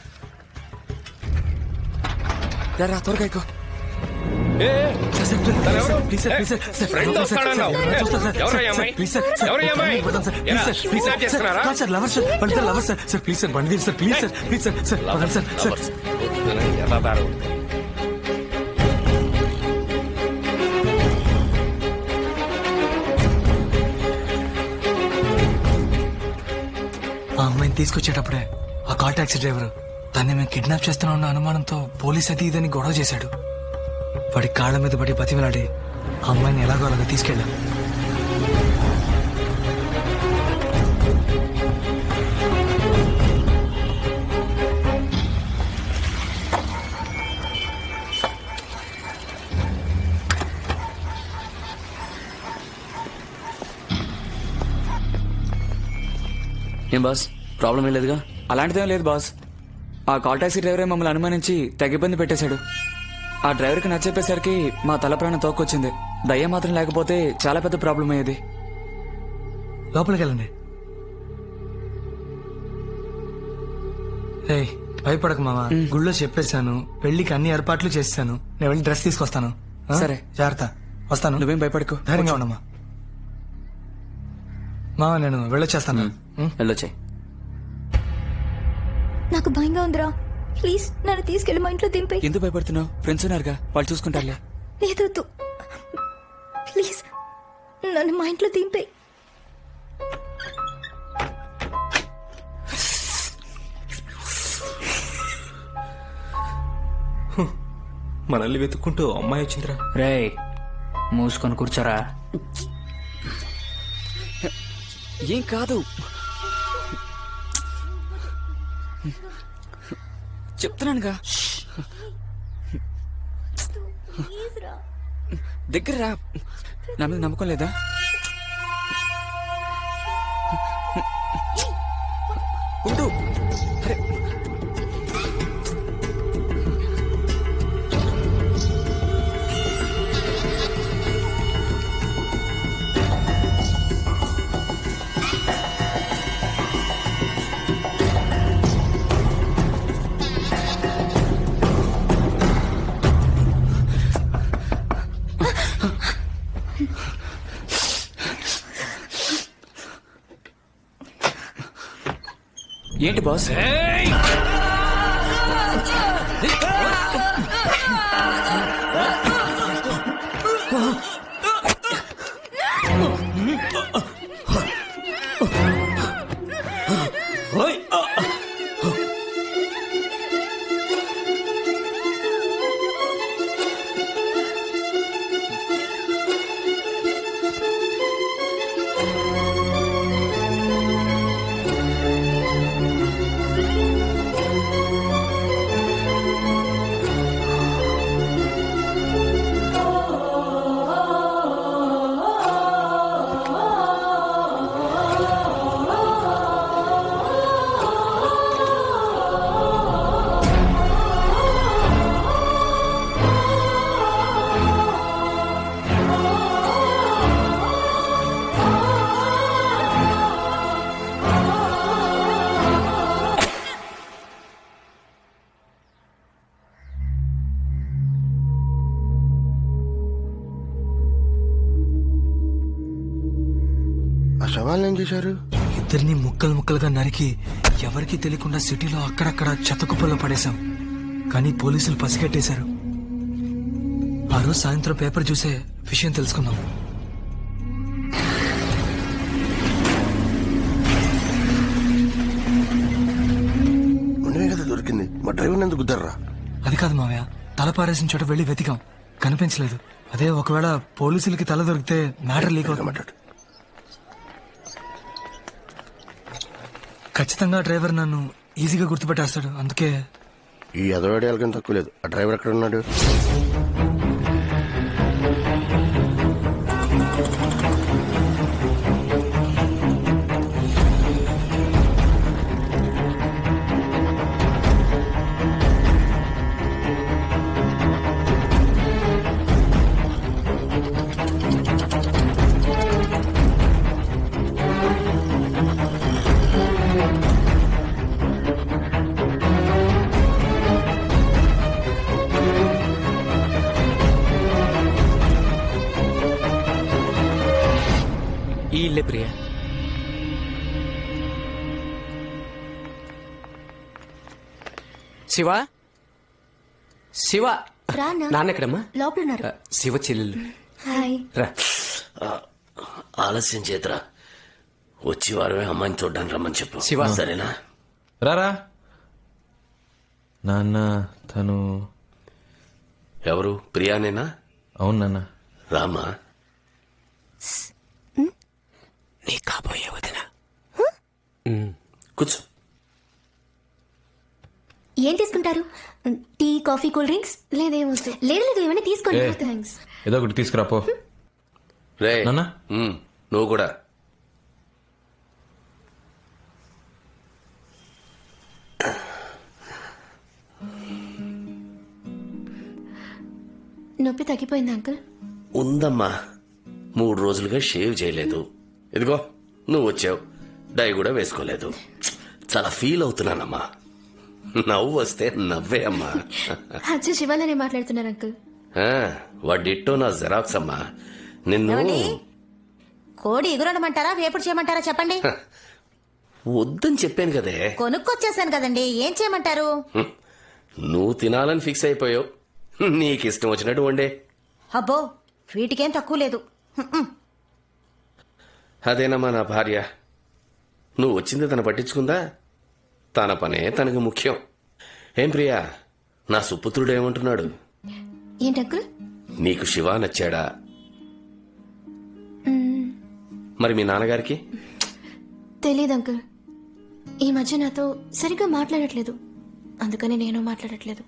రా త్వరగా ఎక్కువ. ఆ అమ్మాయిని తీసుకొచ్చేటప్పుడే ఆ కాల్ టాక్సీ డ్రైవర్ దాన్ని మేము కిడ్నాప్ చేస్తున్నామన్న అనుమానంతో పోలీస్ అది ఇదని గొడవ చేశాడు. వాడి కాళ్ళ మీద పడి బతిమలాడి ఆ అమ్మాయిని ఎలాగో అలాగా తీసుకెళ్ళాం. ఏం బాస్, ప్రాబ్లం ఏం లేదుగా? అలాంటిదేం లేదు బాస్. ఆ కాల్ టాక్సీ డ్రైవరే మమ్మల్ని అనుమానించి తెగ ఇబ్బంది పెట్టేశాడు. ఆ డ్రైవర్కి నచ్చేపేసరికి మా తల ప్రాణం తోక్కొచ్చింది. దయ్యం మాత్రం లేకపోతే చాలా పెద్ద ప్రాబ్లం అయ్యేది. లోపలికి వెళ్ళండి. రేయ్ భయపడక మావా, గుళ్ళో చెప్పేశాను, పెళ్లికి అన్ని ఏర్పాట్లు చేశాను. నేను వెళ్ళి డ్రెస్ తీసుకొస్తాను. సరే జాగ్రత్త, వస్తాను. నువ్వేం భయపడకు, ధైర్యంగా ఉండమ్మా. మావా నేను వెళ్ళొచ్చేస్తాను. వెళ్ళొచ్చే. నాకు భయంగా ఉందిరా, ప్లీజ్ నన్ను తీసుకెళ్ళి మా ఇంట్లో దింపే. ఎందుకు భయపడుతున్నావు? ఫ్రెండ్స్ ఉన్నారుగా, వాళ్ళు చూసుకుంటారులే. లేదు ప్లీజ్ నన్ను మా ఇంట్లో దింపే. మనల్ని వెతుక్కుంటూ అమ్మాయి వచ్చిందిరా. రే మూసుకొని కూర్చోరా. ఏం కాదు, చెప్తున్నానుగా. దగ్గర రా. నా మీద నమ్మకం లేదా? ఉండు. అరే ఏంటి బాస్? శవాలను ఏం చేశారు? ఇద్దరిని ముక్కలు ముక్కలుగా నరికి ఎవరికీ తెలియకుండా సిటీలో అక్కడక్కడ చెత్తకుప్పల్లో పడేశాం. కానీ పోలీసులు పసిగట్టేశారు. ఆ రోజు సాయంత్రం పేపర్ చూసే విషయం తెలుసుకున్నాం. దొరికింది. మా డ్రైవర్ ఎందుకు గుద్దర్రా? అది కాదు మావయ్య, తల పారేసిన చోట వెళ్లి వెతికాం, కనిపించలేదు. అదే ఒకవేళ పోలీసులకి తల దొరికితే మ్యాటర్ లీక్ అవుతుంది. ఖచ్చితంగా డ్రైవర్ నన్ను ఈజీగా గుర్తుపెట్టేస్తాడు. అందుకే ఈ అదవాడి తక్కువ లేదు. ఆ డ్రైవర్ ఎక్కడ ఉన్నాడు? ఈ ఇల్లే ప్రియా. శివ, శివ. నాన్న ఎక్కడమ్మా? లోపల ఉన్నారు. శివ చెల్లెలు. హాయ్. రా. ఆలస్యం చేతరా, వచ్చి వారమే అమ్మాయిని చూడ్డానికి రమ్మని చెప్పు. శివ. సరేనా? రారా. నాన్న తను ఎవరు? ప్రియానేనా? అవును నాన్న. రామా. నీ కాబోయే వదిన. కూర్చో. ఏం తీసుకుంటారు? Tea, coffee, cool drinks? లేదేమో. లేదు లేదు, ఏమైనా తీసుకోండి. థ్యాంక్స్. ఏదో ఒకటి తీసుకురాపో. రే నాన్న, నువ్వు కూడా. నొప్పి తగ్గిపోయింది అంకుల్? ఉందమ్మా, 3 రోజులుగా షేవ్ చేయలేదు. ఇదిగో నువ్వు వచ్చావు, డై కూడా వేసుకోలేదు. చాలా ఫీల్ అవుతున్నానమ్మా. నవ్వు వస్తే నవ్వే అమ్మా. అచ్చా, శివాలనే మాట్లాడుతున్నారు అంకుల్. వాడిట్టో నా జెరాక్స్ అమ్మా. నిన్ను కోడి ఎగురడమంటారా, వేపుడు చేయమంటారా చెప్పండి. వద్దని చెప్పాను కదే. కొనుక్కొచ్చేసాను కదండి, ఏం చేయమంటారు? నువ్వు తినాలని ఫిక్స్ అయిపోయావు. నీకు ఇష్టం వచ్చినట్టు వండే. అబ్బో, వీటికేం తక్కువ లేదు. అదేనమ్మా నా భార్య. నువ్వు వచ్చింది తను పట్టించుకుందా? తన పనే తనకు ముఖ్యం. ఏం ప్రియా, నా సుపుత్రుడు ఏమంటున్నాడు? ఏంటి అంకుల్? నీకు శివ నచ్చాడా? మరి మీ నాన్నగారికి? తెలీదు అంకుల్. ఈ మధ్య నాతో సరిగ్గా మాట్లాడట్లేదు, అందుకని నేను మాట్లాడట్లేదు.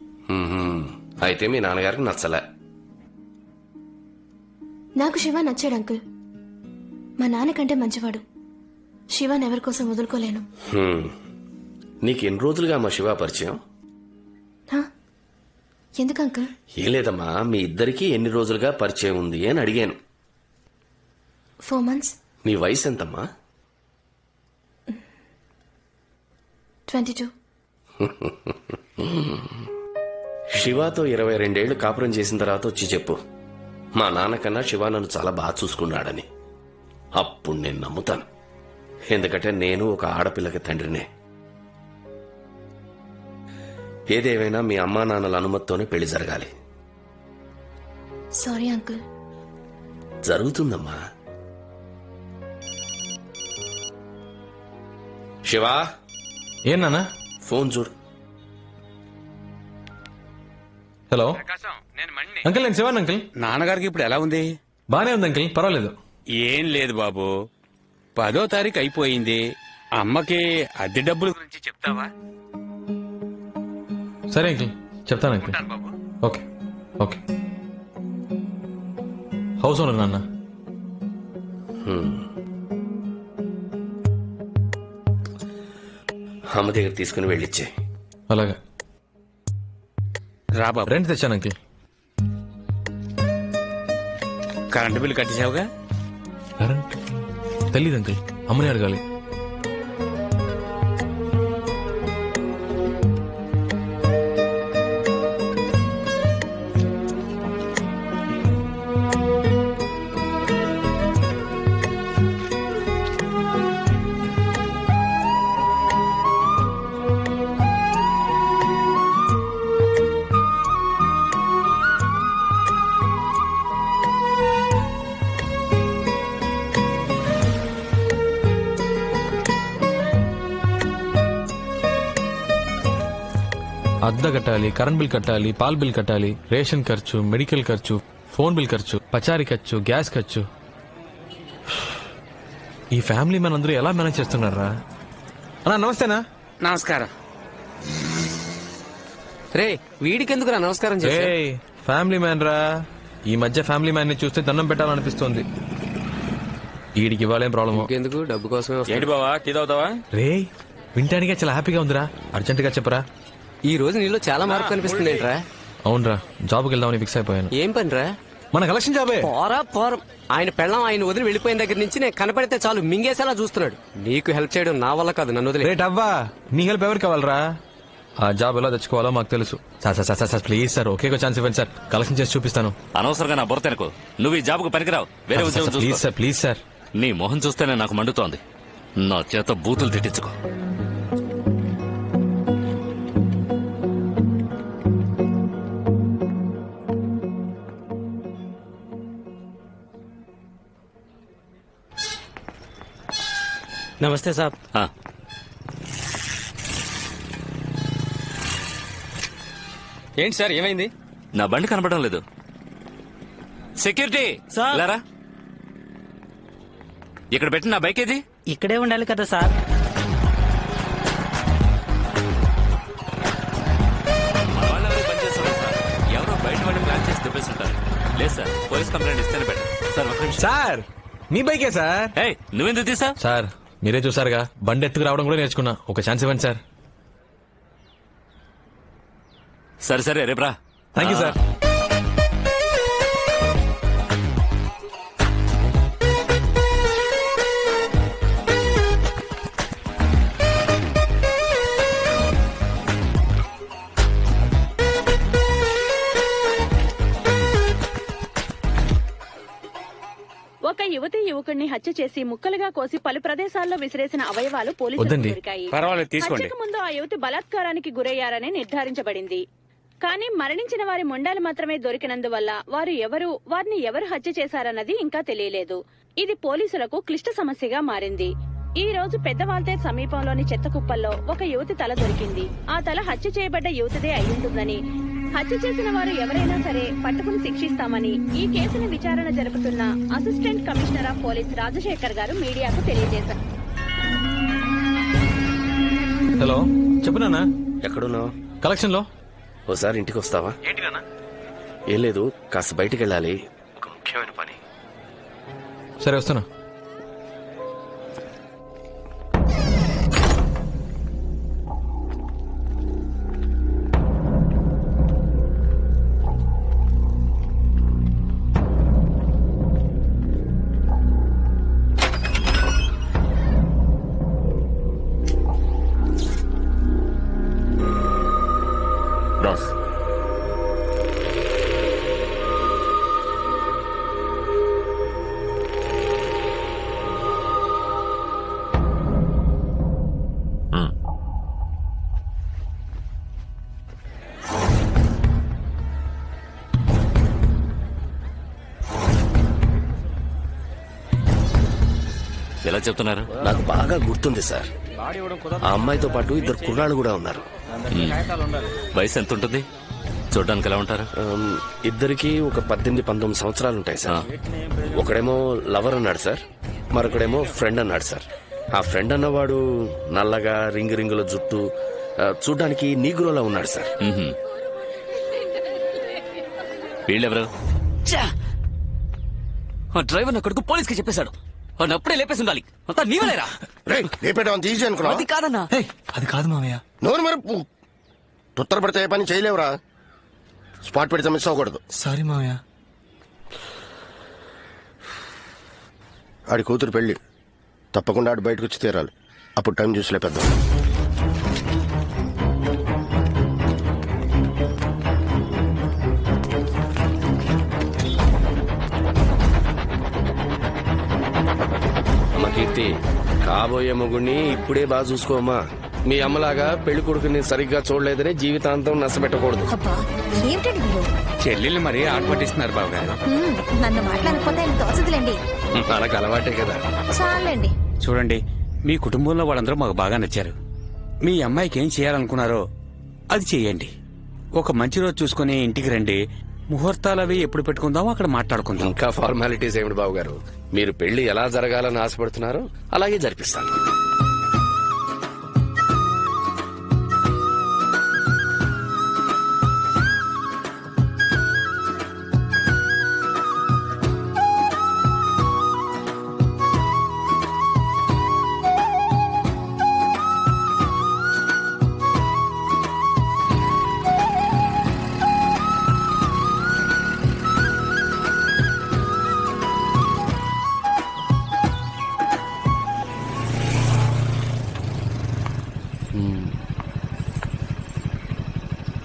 అయితే మీ నాన్నగారికి నచ్చలే. నాకు శివ నచ్చాడు అంకుల్. మా నాన్నకంటే మంచివాడు. శివాని ఎవరి కోసం వదులుకోలేను. నీకు ఎన్ని రోజులుగా మా శివ పరిచయం? ఎందుకు అంకుల్? ఏం లేదమ్మా, మీ ఇద్దరికి ఎన్ని రోజులుగా పరిచయం ఉంది అని అడిగాను. 4 months. నీ వయసు ఎంతమ్మా? 22. శివాతో 22 ఏళ్లు కాపురం చేసిన తర్వాత వచ్చి చెప్పు, మా నాన్నకన్నా శివ నన్ను చాలా బాగా చూసుకున్నాడని. అప్పుడు నేను నమ్ముతాను. ఎందుకంటే నేను ఒక ఆడపిల్లకి తండ్రినే. ఏదేమైనా మీ అమ్మా నాన్నల అనుమతితోనే పెళ్లి జరగాలి. Sorry uncle. జరుగుతుందమ్మా. శివా. ఏం నాన్న? ఫోన్ చూడు. హలో అంకుల్, నేను శివాన్ అంకుల్. నాన్నగారికి ఇప్పుడు ఎలా ఉంది? బానే ఉంది అంకుల్, పర్వాలేదు. ఏం లేదు బాబు, 10వ తారీఖు అయిపోయింది. అమ్మకి అద్దె డబ్బుల గురించి చెప్తావా? సరే అంకుల్, చెప్తాను uncle. Okay okay. House owner నాన్న. అమ్మ దగ్గర తీసుకుని వెళ్ళిచ్చే. అలాగా. రా బాబు. రెంట్ తెచ్చాను అంకుల్. కరెంటు బిల్లు కట్టేసావుగా? కరెంట్ తెలీదు అంకుల్, అమ్మని అడగాలి. అద్దె కట్టాలి, కరెంట్ బిల్ కట్టాలి, పాల్ బిల్ కట్టాలి, రేషన్ ఖర్చు, మెడికల్ ఖర్చు, ఫోన్ బిల్ ఖర్చు, పచారీ ఖర్చు, గ్యాస్ ఖర్చు. ఈ ఫ్యామిలీ మ్యాన్ అందరూ ఎలా మేనేజ్ చేస్తున్నారా? అన్నా నమస్తేనా. నమస్కారం. రే వీడికెందుకురా నమస్కారం చేసే? ఫ్యామిలీ మ్యాన్ రా. ఈ మధ్య ఫ్యామిలీ మ్యాన్ ని చూస్తే దండం పెట్టాలనిపిస్తోంది. వీడికి ఇవ్వాలేం ప్రాబ్లమ్ ఎందుకు? డబ్బు కోసమే. ఏంటి బావా టీ తాగుతావా? రే వింటానికే చాలా హ్యాపీగా ఉందిరా. అర్జెంట్ గా చెప్పరా. ఈ రోజు నీలో చాలా మార్పు కనిపిస్తుంది ఏంట్రా? అవునరా, జాబ్కి వెళ్దామని ఫిక్స్ అయిపోయాను. ఏం పనిరా? మన కలెక్షన్ జాబే. పోరం. ఆయన పెళ్ళం ఆయన వదిలి వెళ్ళిపోయిన దగ్గర నుంచి నేను కనపడితే చాలు మింగేసేలా చూస్తున్నాడు. నీకు హెల్ప్ చేయడం నా వల్ల కాదు, నన్ను వదిలే. రేట్ అవ్వా, నీ హెల్ప్ ఎవరికి కావాలరా? ఆ జాబ్ ఎలా తెచ్చుకోవాలో మాకు తెలుసు. Sir please sir, okay chance ఇవ్వండి సార్, కలెక్షన్ చేసి చూపిస్తాను. అనవసరంగా నా బుర్ర తెరకు. నువ్వు ఈ జాబ్కు పనికిరావు, వేరే ఉద్యోగం చూసుకో. Please sir, please sir. నీ మొహం చూస్తేనే నాకు మండుతోంది. నా చేత బూతులు తిట్టించుకో. నమస్తే సాబ్. ఏంటి సార్, ఏమైంది? నా బండి కనపడడం లేదు. సెక్యూరిటీ లేరా? ఇక్కడ పెట్టిన నా బైక్ ఏది? ఇక్కడే ఉండాలి కదా సార్. ఎవరో బయట వాడి ప్లాన్ చేసి దుబ్బేస్తుంటారు. లేదు సార్, పోలీస్ కంప్లైంట్ ఇస్తేనే బెటర్. సార్ ఒక నిమిషం. సార్ మీ బైకే సార్. నువ్వెందుకు తీసా? సార్ మీరే చూసారుగా, బండి ఎత్తుకు రావడం కూడా నేర్చుకున్నా. ఒక ఛాన్స్ ఇవ్వండి సార్. సరే రేపు రా. Thank you sir. ఒక యువతి యువకుడిని హత్య చేసి ముక్కలుగా కోసి పలు ప్రదేశాల్లో విసిరేసిన అవయవాలు పోలీసులకు దొరికాయి. హత్యకు ముందు ఆ యువతి బలాత్కారానికి గురయ్యారని నిర్ధారించబడింది. కానీ మరణించిన వారి మొండాలు మాత్రమే దొరికినందువల్ల వారిని ఎవరు హత్య చేశారన్నది ఇంకా తెలియలేదు. ఇది పోలీసులకు క్లిష్ట సమస్యగా మారింది. ఈ రోజు పెద్దవాల్తేర్ సమీపంలోని చెత్త కుప్పల్లో ఒక యువతి తల దొరికింది. ఆ తల హత్య చేయబడ్డ యువతిదే అయ్యుంటుందని, హత్య చేసిన వారు ఎవరైనా సరే పట్టుకుని శిక్షిస్తామని ఈ కేసును విచారణ జరుపుతున్న assistant commissioner of police Rajasekhar గారు మీడియాకు తెలియజేశారు. హలో చెప్పు నాన్న. ఎక్కడున్నావు? కలెక్షన్ లో. ఓసారి ఇంటికి వస్తావా? ఏంటి నాన్న? ఏం లేదు, కాస్త బయటికి వెళ్ళాలి, ఒక ముఖ్యమైన పని. సరే వస్తున్నా. ఎలా చెప్తున్నారు? నాకు బాగా గుర్తుంది సార్. ఆ అమ్మాయితో పాటు ఇద్దరు కుర్రాళ్ళు కూడా ఉన్నారు. వయసు ఎంత ఉంటుంది? చూడడానికి ఎలా ఉంటారు? ఇద్దరికి ఒక 18-19 సంవత్సరాలు ఉంటాయి సార్. ఒకడేమో లవర్ అన్నాడు సార్, మరొకడేమో ఫ్రెండ్ అన్నాడు సార్. ఆ ఫ్రెండ్ అన్నవాడు నల్లగా రింగుల జుట్టు, చూడ్డానికి నీగ్రోలా ఉన్నాడు సార్. వీళ్ళెవరు? డ్రైవర్ నా కొడుకు పోలీస్ కి చెప్పేశాడు. అప్పుడే లేపేసి ఉండాలి. అంతా నీవలేరా? లేపేయడం ఈజీ అనుకున్నావా? అది కాదన్నా. అది కాదు మామయ్య. నోరు మరి తొత్తరపడితే ఏ పని చేయలేవురా. స్పాట్ పెడితే మిస్ అవ్వకూడదు. సారీ మామయ్య. ఆడి కూతురు పెళ్లి, తప్పకుండా ఆడు బయటకు వచ్చి తీరాలి. అప్పుడు టైం చూసి లేపేద్దాం. అమ్మ కీర్తి, కాబోయే మొగుడిని ఇప్పుడే బాగా చూసుకోమ్మా. మీ అమ్మలాగా పెళ్లి కొడుకుని సరిగ్గా చూడలేదని జీవితాంతం నష్టపెట్టకూడదు. చెల్లెల్ని మరీ ఆటపట్టిస్తున్నారు బాబు గారు. నన్ను మాట్లాడకపోతే ఆయన దోసదులేండి. మనకు అలవాటే కదా. చాలండి. చూడండి, మీ కుటుంబంలో వాళ్ళందరూ మాకు బాగా నచ్చారు. మీ అమ్మాయికి ఏం చేయాలనుకున్నారో అది చెయ్యండి. ఒక మంచి రోజు చూసుకుని ఇంటికి రండి. ముహూర్తాలు అవి ఎప్పుడు పెట్టుకుందామో అక్కడ మాట్లాడుకుందాం. ఇంకా ఫార్మాలిటీస్ ఏమిటి బాబు గారు? మీరు పెళ్లి ఎలా జరగాలని ఆశపడుతున్నారో అలాగే జరిపిస్తాను.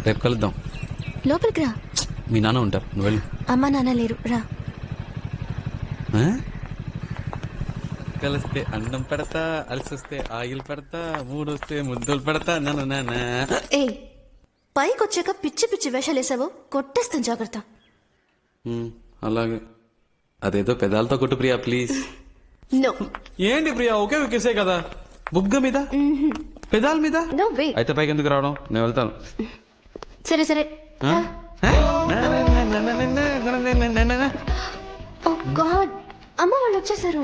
రేపు కలుద్దాం. లోపలికి రా. మీ నాన్న ఉంటారు, నువ్వు వెళ్ళు. అమ్మా నాన్న లేరు, రా. కలిస్తే అన్నం పెడతా, అలసొస్తే ఆయిల్ పెడతా, మూడొస్తే ముద్దులు పెడతా. ఏ పైకి వచ్చాక పిచ్చి పిచ్చి వేషాలు వేసావు, కొట్టేస్తాను, జాగ్రత్త. అలాగే. అదేదో పెదాలతో కొట్టు ప్రియా, ప్లీజ్. నో. ఏంటి ప్రియా, ఒకే ఒకేసే కదా. బుగ్గ మీద, పెదాల మీద. అయితే పైకి ఎందుకు రావడం? నేను వెళ్తాను. సరే సరే. ఓ గాడ్, అమ్మ వాళ్ళు వచ్చేసారు.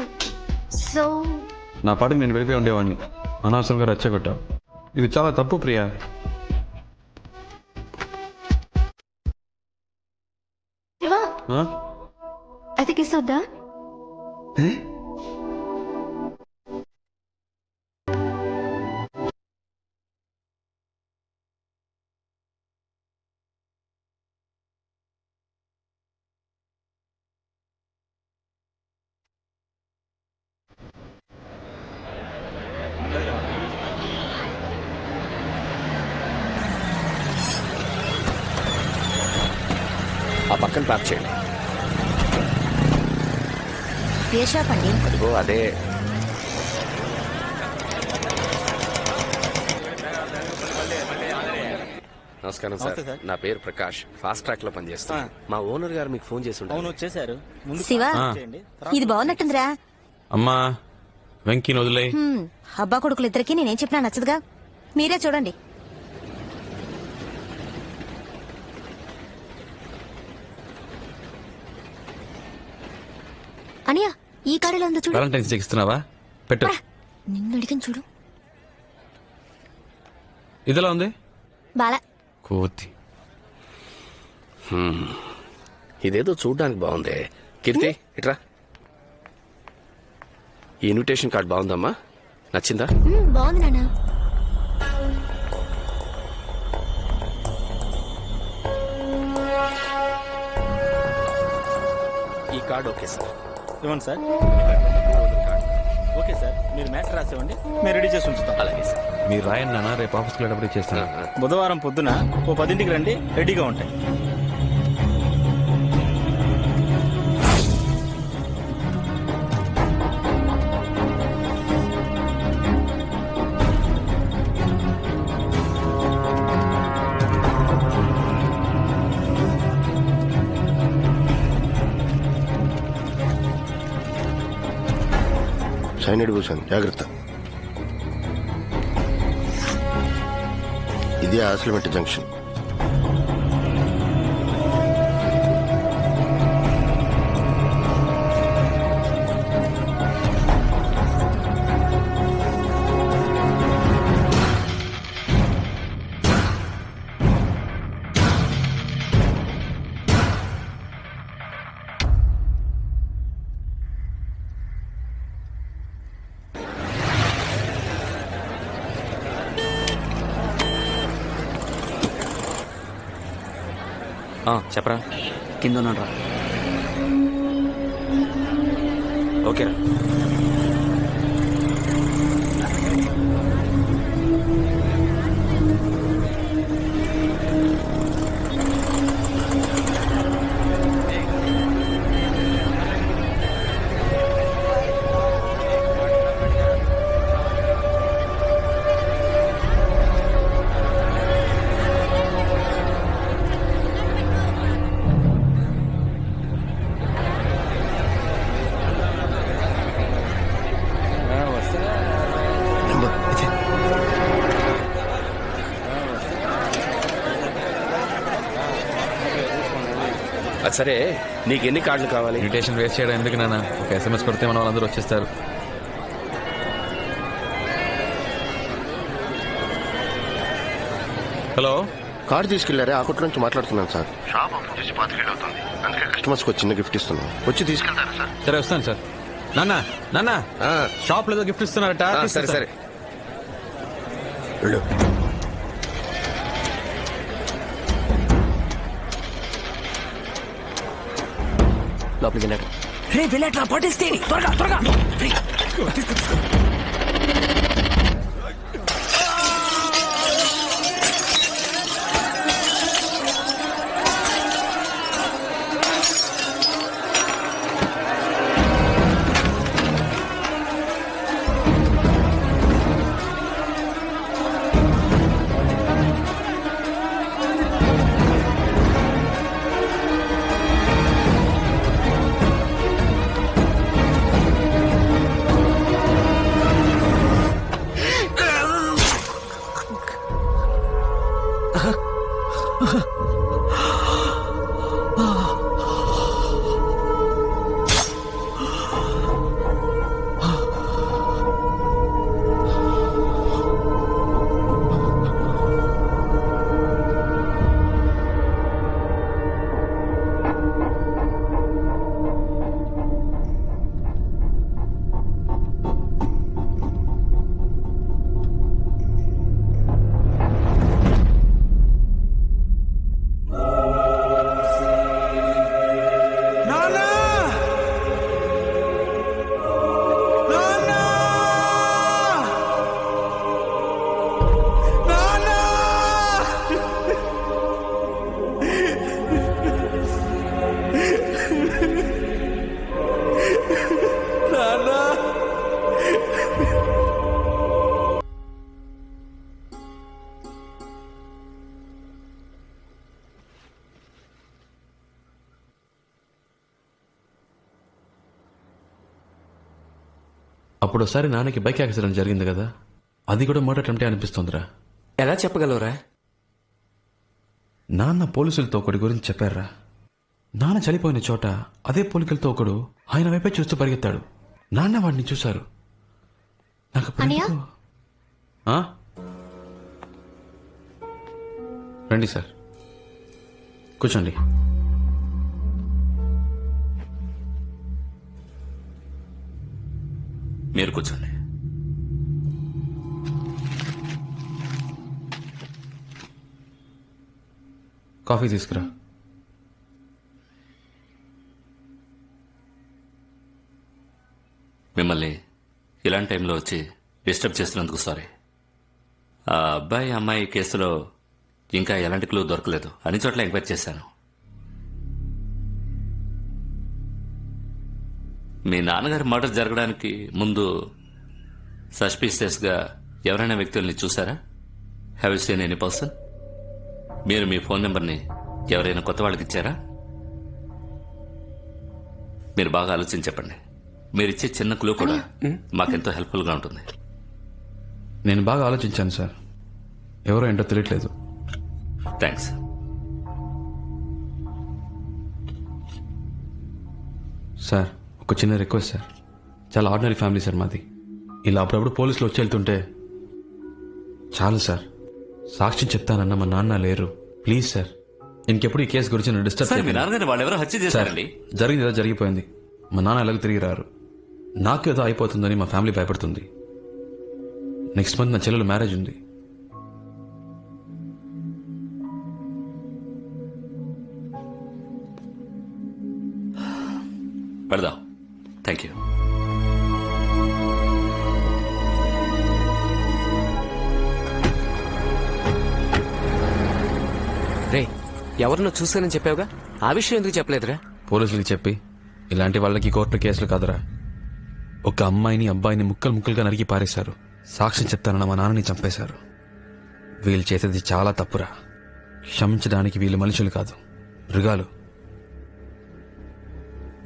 సో నా పాటికి నేను వెళ్ళిపోయి ఉండేవాడిని, అనవసరంగా రెచ్చగొట్టావు. ఇది చాలా తప్పు ప్రియా. శివా, అది కిస్ వద్దా? ఆ పక్కన పార్క్ చేయండి. ఏ షాప్ అండి? అదిగో అదే. నమస్కారం సార్, నా పేరు ప్రకాష్, ఫాస్ట్ ట్రాక్ లో పనిచేస్తాను. మా ఓనర్ గారు మీకు ఫోన్ చేసి ఉంటారు. శివ, ఇది బాగున్నట్టుందిరా. అమ్మా వెంకీని వదిలే. అబ్బా కొడుకులు ఇద్దరికి నేనేం చెప్పినా నచ్చదుగా, మీరే చూడండి. అనియా, ఈ కాడలో ఉందో చూడు. వాలంటైన్స్ డే ఇస్తున్నావా? పెట్టు. నిన్ను అడిగాను చూడు. ఇదిలా ఉంది బాలా. కోతి. ఇదేదో చూడ్డానికి బాగుంది. కీర్తి ఇట్రా. ఈ ఇన్విటేషన్ కార్డ్ బాగుందమ్మా, నచ్చిందా? బాగుంది నాన్న. ఈ కార్డ్ ఓకే సార్. ఇవ్వండి సార్. ఓకే సార్, మీరు మ్యాచ్ రాసేవండి, మేము రెడీ చేసి ఉంచుతాం. అలాగే సార్. మీరు రాయండి నాన్న, రేపు ఆఫీస్కి వెళ్ళేటప్పుడు ఇచ్చేస్తాను. బుధవారం పొద్దున 10ంటికి రండి, రెడీగా ఉంటాయి. సైనడ్ కూర్చోండి, జాగ్రత్త. ఇది ఆసిలమెట్ జంక్షన్. చెప్పరా. కింద ఉన్నాడు రా. ఓకేరా. అది సరే, నీకు ఎన్ని కార్డులు కావాలి? ఇన్విటేషన్ వేస్ట్ చేయడం ఎందుకు నాన్న? ఒక SMS కొడితే మన వాళ్ళందరూ వచ్చేస్తారు. హలో, కార్డు తీసుకెళ్లారే ఆ కొట్టు నుంచి మాట్లాడుతున్నాను సార్. షాప్ ఓపెన్ చేసి 5 ఏళ్ళు అవుతుంది. అందుకే కస్టమర్స్ కి చిన్న గిఫ్ట్ ఇస్తున్నాను. వచ్చి తీసుకెళ్తారా సార్? సరే వస్తాను సార్. నాన్న షాప్ లో గిఫ్ట్ ఇస్తున్నారట. సరే సరే వెళ్ళు. లోపలికి వెళ్ళాడు. రే వెళ్ళట్రా, పట్టేస్తే త్వరగా త్వరగా. అప్పుడు ఒకసారి నాన్నకి బైక్ యాక్సిడెంట్ జరిగింది కదా, అది కూడా మర్డర్ అటెంప్టే అనిపిస్తుందిరా. ఎలా చెప్పగలవురా? నాన్న పోలీసులతో ఒకటి గురించి చెప్పారా. నాన్న చనిపోయిన చోట అదే పోలికలతో ఒకడు ఆయన వైపే చూస్తూ పరిగెత్తాడు. నాన్న వాడిని చూశారు. నాకు రండి సార్, కూర్చోండి. మీరు కూర్చోండి. కాఫీ తీసుకురా. మిమ్మల్ని ఇలాంటి టైంలో వచ్చి డిస్టర్బ్ చేస్తున్నందుకు సారీ. ఆ అబ్బాయి అమ్మాయి కేసులో ఇంకా ఎలాంటి క్లూ దొరకలేదు. అన్ని చోట్ల ఎంక్వైరీ చేశాను. మీ నాన్నగారి మర్డర్ జరగడానికి ముందు సస్పీషియస్ గా ఎవరైనా వ్యక్తుల్ని చూసారా? Have you seen any person? మీరు మీ ఫోన్ నెంబర్ని ఎవరైనా కొత్త వాళ్ళకి ఇచ్చారా? మీరు బాగా ఆలోచించి చెప్పండి. మీరిచ్చే చిన్న క్లూ కూడా మాకెంతో హెల్ప్ఫుల్ గా ఉంటుంది. నేను బాగా ఆలోచించాను సార్, ఎవరో ఏంటో తెలియట్లేదు. థ్యాంక్స్. సార్ ఒక చిన్న రిక్వెస్ట్ సార్. చాలా ఆర్డినరీ ఫ్యామిలీ సార్ మాది. ఇలా అప్పుడప్పుడు పోలీసులు వచ్చి వెళ్తుంటే చాలు సార్. సాక్ష్యం చెప్తానన్న మా నాన్న లేరు. ప్లీజ్ సార్, ఇంకెప్పుడు ఈ కేసు గురించి నన్ను డిస్టర్బ్ చేయండి. వాళ్ళెవరో హత్య చేశారండి. జరిగింది ఏదో జరిగిపోయింది. మా నాన్న ఎలాగో తిరిగి రారు. నాకు ఏదో అయిపోతుందని మా ఫ్యామిలీ భయపడుతుంది. నెక్స్ట్ మంత్ నా చెల్లెలు మ్యారేజ్ ఉంది. పెడదాం. Thank you. రే, ఎవరినో చూసానని చెప్పావుగా, ఆ విషయం ఎందుకు చెప్పలేదురా? పోలీసులకి చెప్పి ఇలాంటి వాళ్ళకి కోర్టు కేసులు కాదురా. ఒక అమ్మాయిని అబ్బాయిని ముక్కలు ముక్కలుగా నరికి పారేశారు. సాక్ష్యం చెప్తానన్న మా నాన్నని చంపేశారు. వీళ్ళు చేసేది చాలా తప్పురా. క్షమించడానికి వీళ్ళు మనుషులు కాదు, మృగాలు.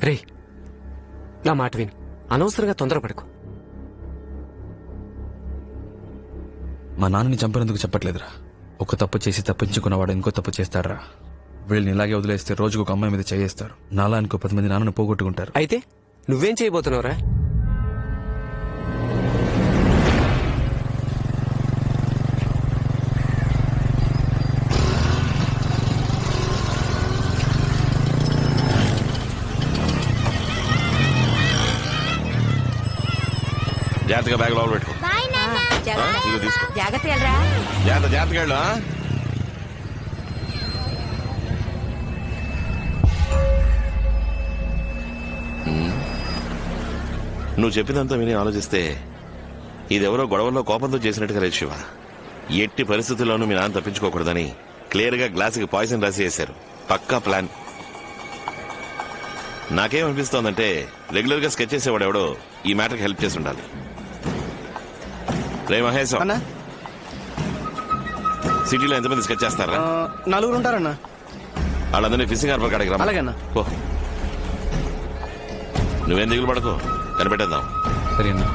రే, నా మాట విని అనవసరంగా తొందరపడకు. మా నాన్నని చంపినందుకు చెప్పట్లేదురా. ఒక తప్పు చేసి తప్పించుకున్నవాడు ఇంకో తప్పు చేస్తాడరా. వీళ్ళని ఇలాగే వదిలేస్తే రోజుకు ఒక అమ్మాయి మీద చేయేస్తారు. నాలా ఇంకో 10 మంది నాన్నను పోగొట్టుకుంటారు. అయితే నువ్వేం చేయబోతున్నావురా? జాగ్రత్తగా బ్యాగ్ లోపల పెట్టుకో. ఇదిగో తీసుకో. జాగ్రత్త వెళ్ళరా. జాగ్రత్తగా వెళ్ళు. నువ్వు చెప్పినంత విని ఆలోచిస్తే ఇదెవరో గొడవల్లో కోపంతో చేసినట్టుగా లేదు శివ. ఎట్టి పరిస్థితుల్లోనూ మీ నాన్న తప్పించుకోకూడదని క్లియర్ గా గ్లాసుకి పాయిజన్ రాసి వేశారు. పక్కా ప్లాన్. నాకేమనిపిస్తోందంటే రెగ్యులర్ గా స్కెచ్ చేసేవాడు ఎవడో ఈ మ్యాటర్కి హెల్ప్ చేసి ఉండాలి. రే మహేష్, సిటీలో ఎంతమంది స్కెచ్ చేస్తారా? 4 ఉంటారన్నా. వాళ్ళందరినీ ఫిషింగ్ హార్బర్ కాడికి రా. అలాగేనా? పో. నువ్వేం దిగులు పడకు, కనిపెట్టేద్దాం. సరేనా?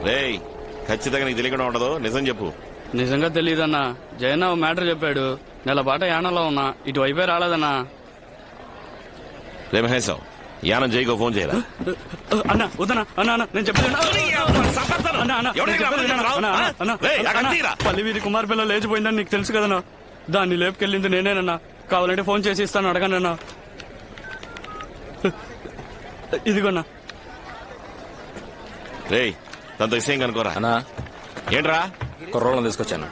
రేయ్, ఖచ్చితంగా నీకు తెలియకుండా ఉండదు. నిజం చెప్పు. నిజంగా తెలియదన్నా. జయన్న ఓ మ్యాటర్ చెప్పాడు. నెల పాట యానంలో ఉన్నా, ఇటువైపే రాలేదన్నా. రే మహేష్, యానం జైకో ఫోన్ చేయరా? అన్నా వద్దనా. అన్నా అన్న నేను చెప్పేది పల్లి వీధి కుమార్ పిల్ల లేచిపోయిందని నీకు తెలుసు కదన్నా. దాన్ని లేపుకెళ్ళింది నేనేనన్నా. కావాలంటే ఫోన్ చేసి ఇస్తాను, అడగనన్నా. ఇదిగోన్నా. రేయ్, తనతో విషయం కనుకోరా. అన్నా ఏంట్రా? కుర్రోళ్ళని తీసుకొచ్చాను.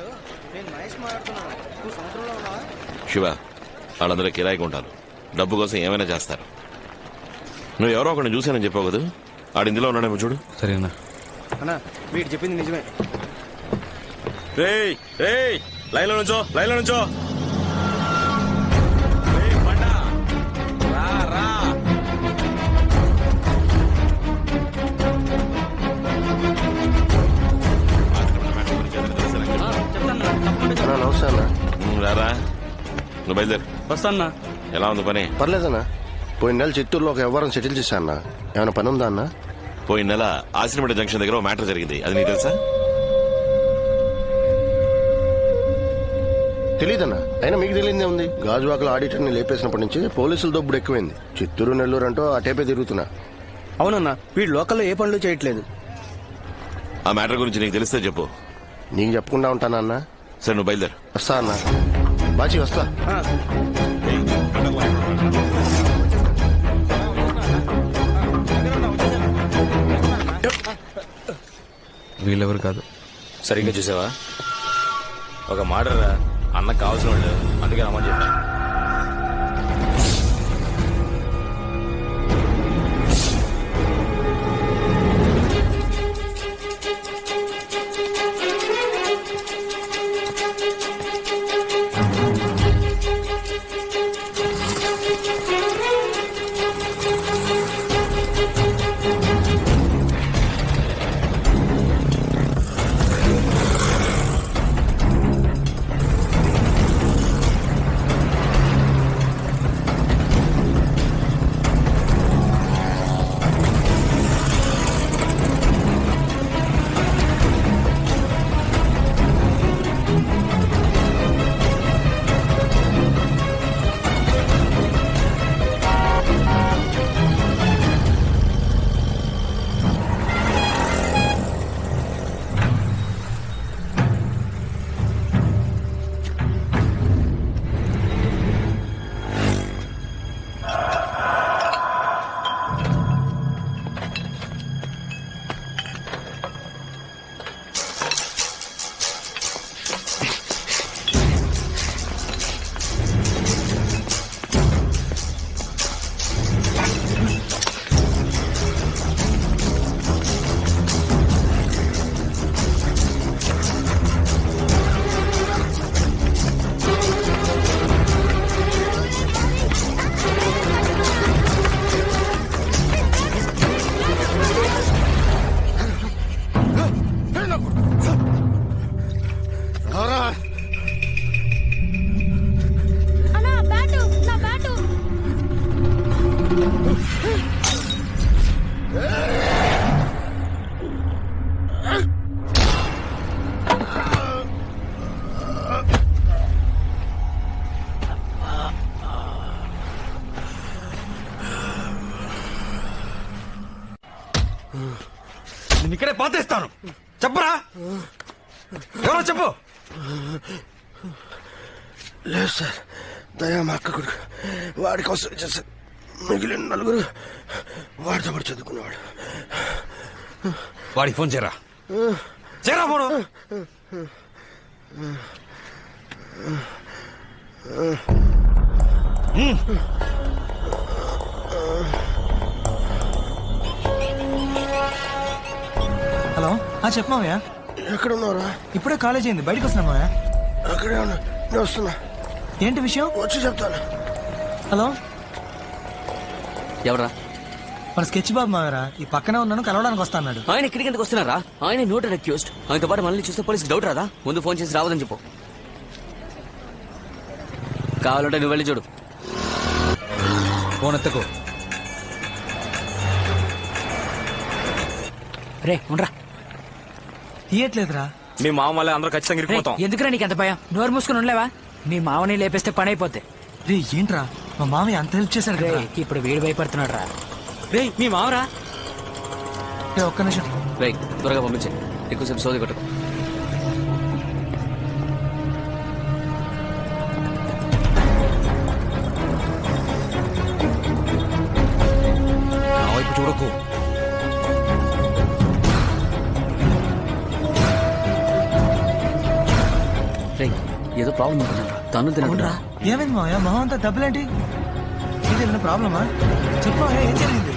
శివ, వాళ్ళందరూ కిరాయికి ఉంటారు. డబ్బు కోసం ఏమైనా చేస్తారు. నువ్వు ఎవరో ఒకరిని చూశానని చెప్పావు కదా, ఆడు ఇందులో ఉన్నాడేమో చూడు. సరేనా? అన్నా వీడు చెప్పింది నిజమే. రేయ్ రేయ్, లైన్లో నుంచో, లైన్లో నుంచో. నమస్తే అన్న. రారా, నువ్వు బయలుదేరు. వస్తాన్నా. ఎలా ఉంది పని? పర్లేదన్నా. పోయిన నెల చిత్తూరులో ఒక వ్యవహారం సెటిల్ చేశా అన్న. ఏమైనా పని ఉందా అన్న? పోయిన నెల ఆశ్రమేట జంక్షన్ దగ్గర మ్యాటర్ జరిగింది, అది నీకు తెలుసా? తెలీదన్నా. అయినా మీకు తెలియదే ఉంది. గాజువాకలో ఆడిటర్ని లేపేసినప్పటి నుంచి పోలీసుల దొబ్బుడు ఎక్కువైంది. చిత్తూరు నెల్లూరు అంటూ అటేపే తిరుగుతున్నా. అవునన్నా, వీడు లోకల్లో ఏ పనులు చేయట్లేదు. ఆ మ్యాటర్ గురించి నీకు తెలిస్తే చెప్పు. నీకు చెప్పకుండా ఉంటానా అన్న? సరే, నువ్వు బయలుదేరు. వస్తా అన్న. బాచి వస్తా. వీళ్ళెవరు కాదు. సరిగ్గా చూసావా? ఒక మర్డర్ అన్నకు కావాల్సిన వాళ్ళు, అందుకే రమ్మని చెప్పా. పాతేస్తాను. చెప్పరా, ఎవరో చెప్పు. లేదు సార్, దయా మా అక్క కొడుకు. వాడి కోసం చేశారు. మిగిలిన నలుగురు వాడితో పాటు చదువుకునేవాడు. వాడికి ఫోన్ చేయరా, చేయరా ఫోను. హలో, చెప్పు మావయ్య. ఎక్కడ ఉన్నావురా? ఇప్పుడే కాలేజ్ అయింది, బయటకు వస్తున్నా మావయ్య. అక్కడే ఉన్నా, నేను వస్తున్నా. ఏంటి విషయం? వచ్చి చెప్తాను. హలో, ఎవరా? మన స్కెచ్ బాబు మావరా. ఈ పక్కనే ఉన్నాను, కలవడానికి వస్తా అన్నాడు. ఆయన ఇక్కడికి ఎందుకు వస్తున్నారా? ఆయన నోట్ అక్యూస్డ్. ఆయనతో పాటు మనల్ని చూస్తే పోలీసుకి డౌట్ రాదా? ముందు ఫోన్ చేసి రావద్దని చెప్పు. కావాలంటే నువ్వు వెళ్ళి చూడు. ఫోన్ ఎత్తకు. రే ఉండరా. తీయట్లేదురా. మీ మామ వల్ల అందరూ ఖచ్చితంగా ఇరికిపోతాం. ఎందుకురా నీకు ఎంత భయం? నోరు మూసుకుని ఉండలేవా? మీ మామని లేపేస్తే పని అయిపోతే. రే ఏంట్రా, మా మామయ్య అంత హెల్ప్ చేశారు కదా. ఇప్పుడు వీడు భయపడుతున్నాడు రా. రే మీ మామరా. ఒక్క నిమిషం. రే త్వరగా పంపించే, ఎక్కువసేపు సోది కొట్టకు. నా వైపు చూడకు. రే ఏదో ప్రాబ్లం అనుకున్నారా? తను తినకుండా ఏమైంది మావయ్య? మొహం అంతా డబ్బులేంటి? ఏదైనా ప్రాబ్లమా? చెప్పు మావయ్య, ఏం జరిగింది?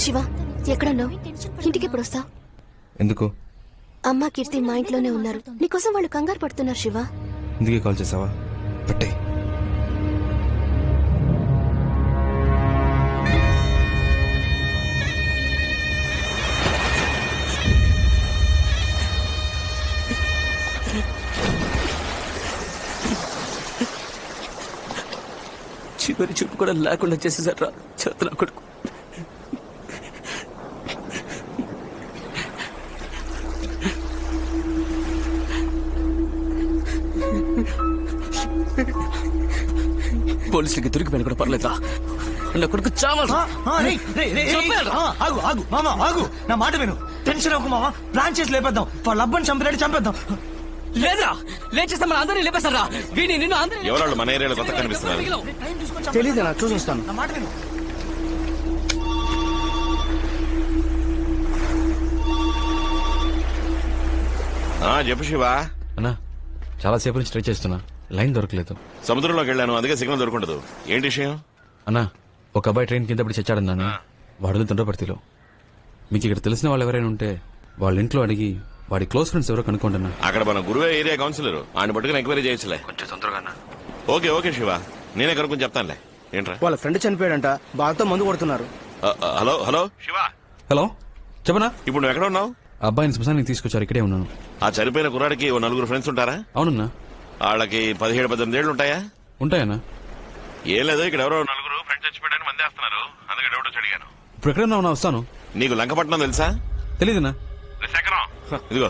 శివ ఎక్కడున్నావు? ఇంటికి ఎప్పుడు వస్తావు? ఎందుకు? అమ్మ కీర్తి మా ఇంట్లోనే ఉన్నారు. నీకోసం వాళ్ళు కంగారు పడుతున్నారు శివ. ఇందుకే కాల్ చేసావా? పెట్టే. చివరి చూపు కూడా లేకుండా చేసేసారా చేతుల కొడుకు. పోలీసులకి దొరికిపోయిన కూడా పర్లేదా? నా కొడుకు చావాలి. ఆగు ఆగు మామ ఆగు, నా మాట విను. టెన్షన్ అవ్వకు మామ, ప్లాన్ చేసి లేపేద్దాం. వాళ్ళ అబ్బని చంపినట్టు చంపేద్దాం. లేదా లేచేస్తే మన అందరినీ లేపేస్తారా? వీని నిన్ను అందరినీ ఎవరాళ్ళు మన ఏరియాలో కొత్త కనిపిస్తున్నారు? తెలీదు, నా చూసొస్తాను. నా మాట విను. చెప్పు శివ. అన్నా చాలా సేపు నుంచి ట్రై చేస్తున్నా, లైన్ దొరకలేదు. సముద్రంలోకి వెళ్ళాను, అందుకే సిగ్నల్ దొరకదు. ఏంటి విషయం? అన్నా ఒక అబ్బాయి ట్రైన్ కింద పడి చచ్చాడన్నాను. వాడు తొండపర్తిలో. మీకు ఇక్కడ తెలిసిన వాళ్ళు ఎవరైనా ఉంటే వాళ్ళ ఇంట్లో అడిగి వాడి క్లోజ్ ఫ్రెండ్స్ ఎవరో కనుక్కోండి అన్న. అక్కడ మన గురువే ఏరియా కౌన్సిలర్, ఆయన పట్టుకుని ఎంక్వైరీ చేయొచ్చులే. కొంచెం తొందరగా. ఓకే ఓకే శివ, నేనే కనుక్కొని చెప్తానులే. ఏంట్రా? వాళ్ళ ఫ్రెండ్ చనిపోయాడంట, బాగా మందు కొడుతున్నారు. Hello hello Shiva. హలో చెప్పనా? ఇప్పుడు నువ్వు ఎక్కడ ఉన్నావు? అబ్బాయిని శ్మశానికి తీసుకొచ్చారు, ఇక్కడే ఉన్నాను. ఆ చనిపోయిన కుర్రాడికి ఓ నలుగురు ఫ్రెండ్స్ ఉంటారా? అవునన్నా. వాళ్ళకి 17-18 ఏళ్ళు ఉంటాయా? ఉంటాయన్నా. ఏం లేదు, ఇక్కడ ఎవరో నలుగురు ఫ్రెండ్స్ చచ్చిపోయాడని మందేస్తున్నారు, అందుకే డౌట్ వచ్చి అడిగాను. ఇప్పుడు ఎక్కడ ఉన్నావు? వస్తాను. నీకు లంకపట్నం తెలుసా? తెలీదన్నా. శేఖరం ఇదిగో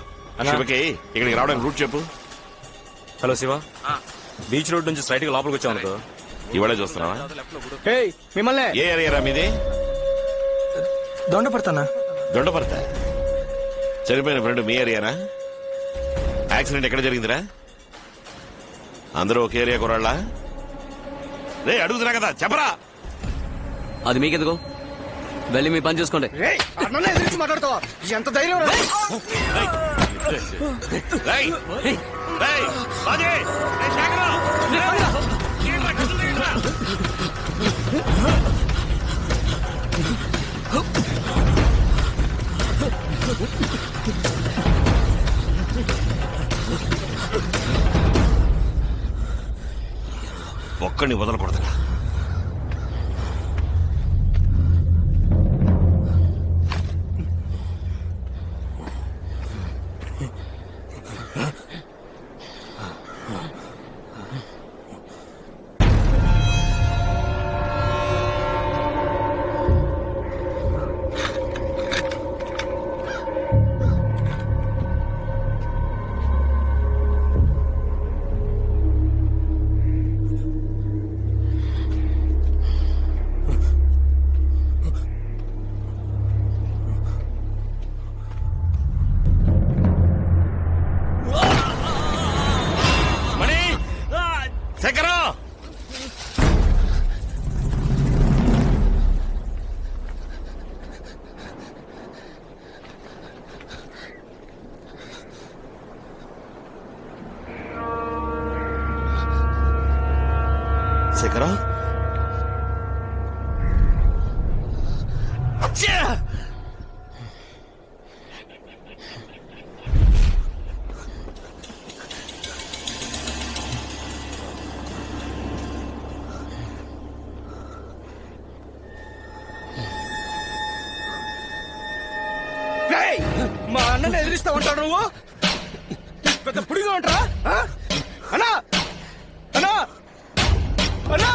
శివకి ఇక్కడికి రావడానికి రూట్ చెప్పు. హలో శివ, బీచ్ రోడ్ నుంచి స్ట్రైట్ గా లోపలికి వచ్చావు అనుకో. ఇవాళే చూస్తున్నావా? మిమ్మల్ని. ఏ ఏరియా మీది? దొండపడతానా? దొండపడతా. చనిపోయిన ఫ్రెండ్ మీ ఏరియానా? యాక్సిడెంట్ ఎక్కడ జరిగిందిరా? అందరూ ఒక ఏరియా కురాళ్ళ? రే అడుగుతున్నా కదా, చెప్పరా. అది మీకెందుకు? వెళ్ళి మీ పని చూసుకోండి. మాట్లాడతావా? ఎంత ధైర్యం! ఒక్కడిని వదలకూడదురా. శేఖరా, మా అన్నని ఎదిరిస్తా ఉంటాడు నువ్వు? పెద్ద పుడిగా ఉంటారా? అన్నా అన్నా అన్నా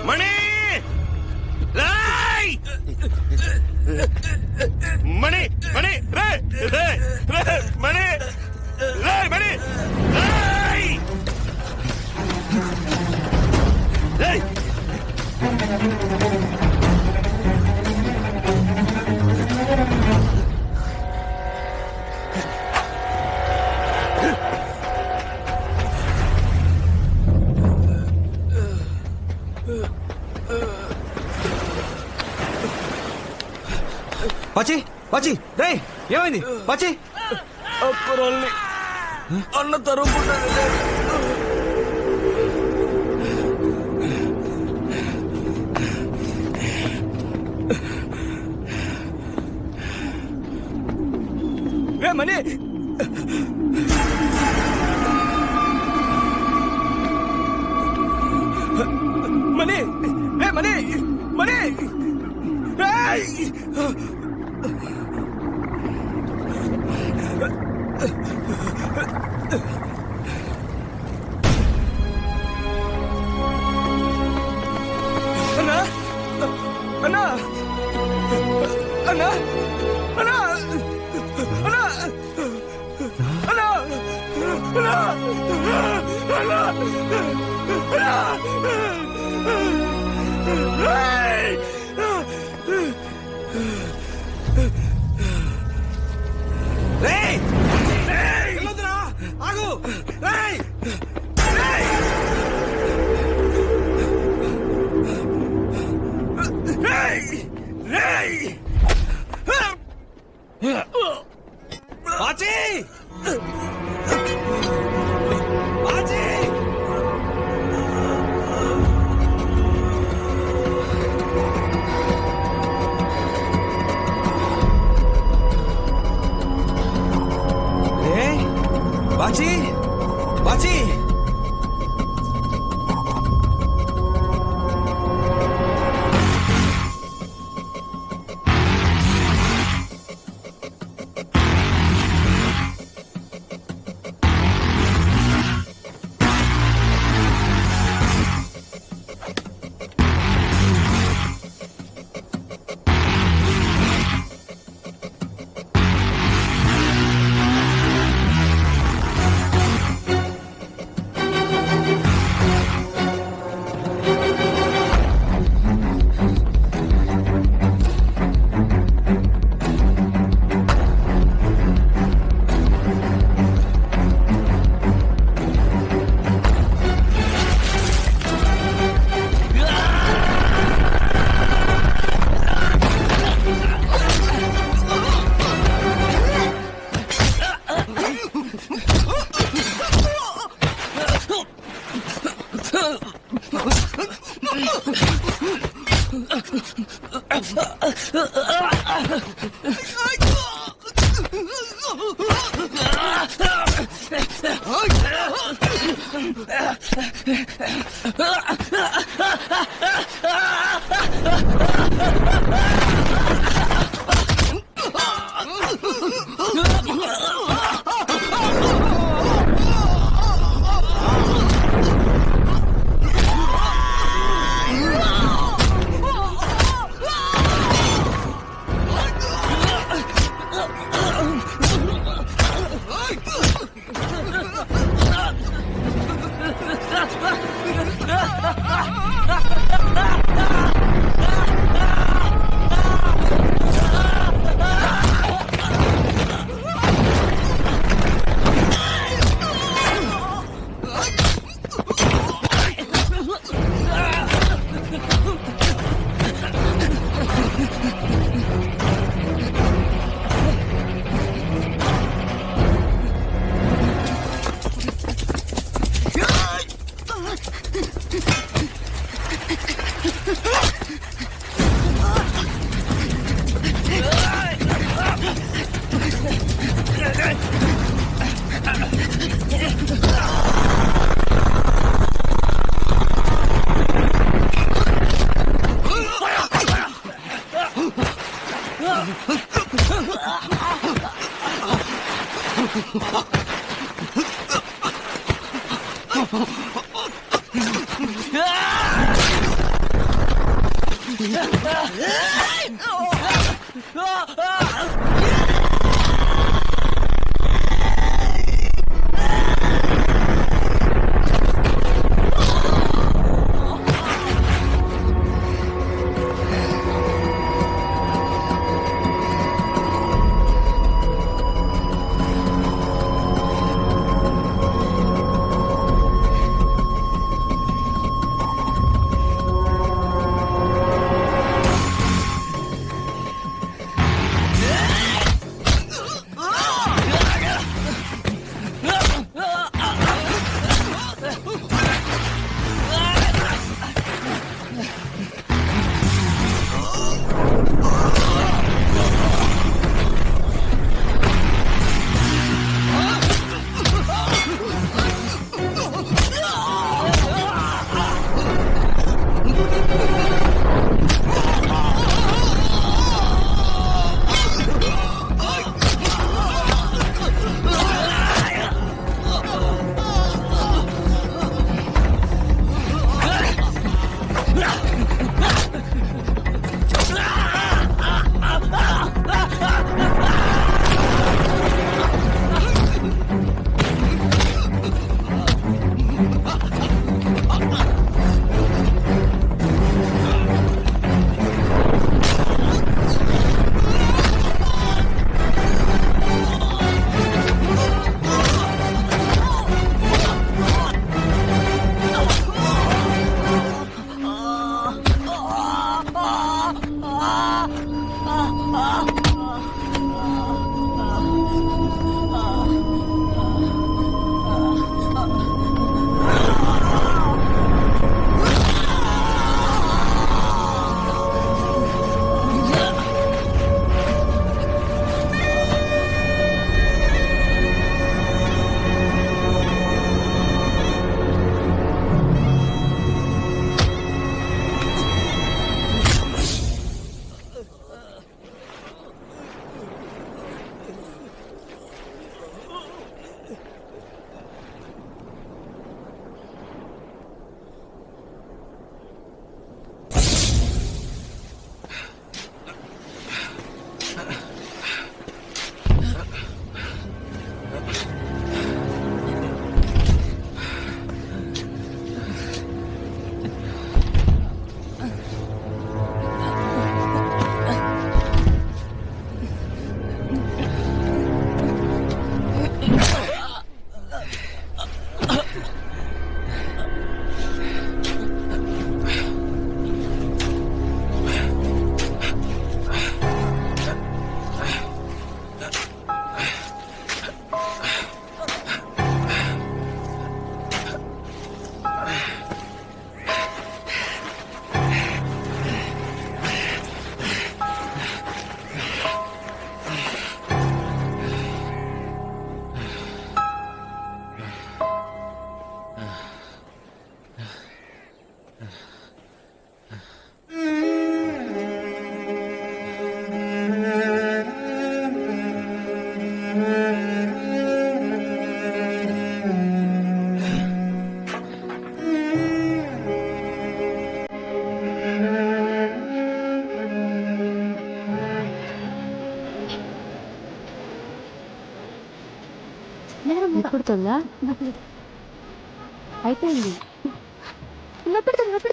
మణి, మణి మణి రే రే రే మణి రే మణి రే. పచ్చి పచ్చి రే, ఏమైంది పచ్చి? అన్న తరుముకుంటాడు. మనీ మనీ మనీ మనీ అన్నా అన్నా అన్నా అన్నా అన్నా అన్నా అన్నా అన్నా ఆగు బాచి బాచి బాచి బాచి పుడుతుందా? అయిపోయింది.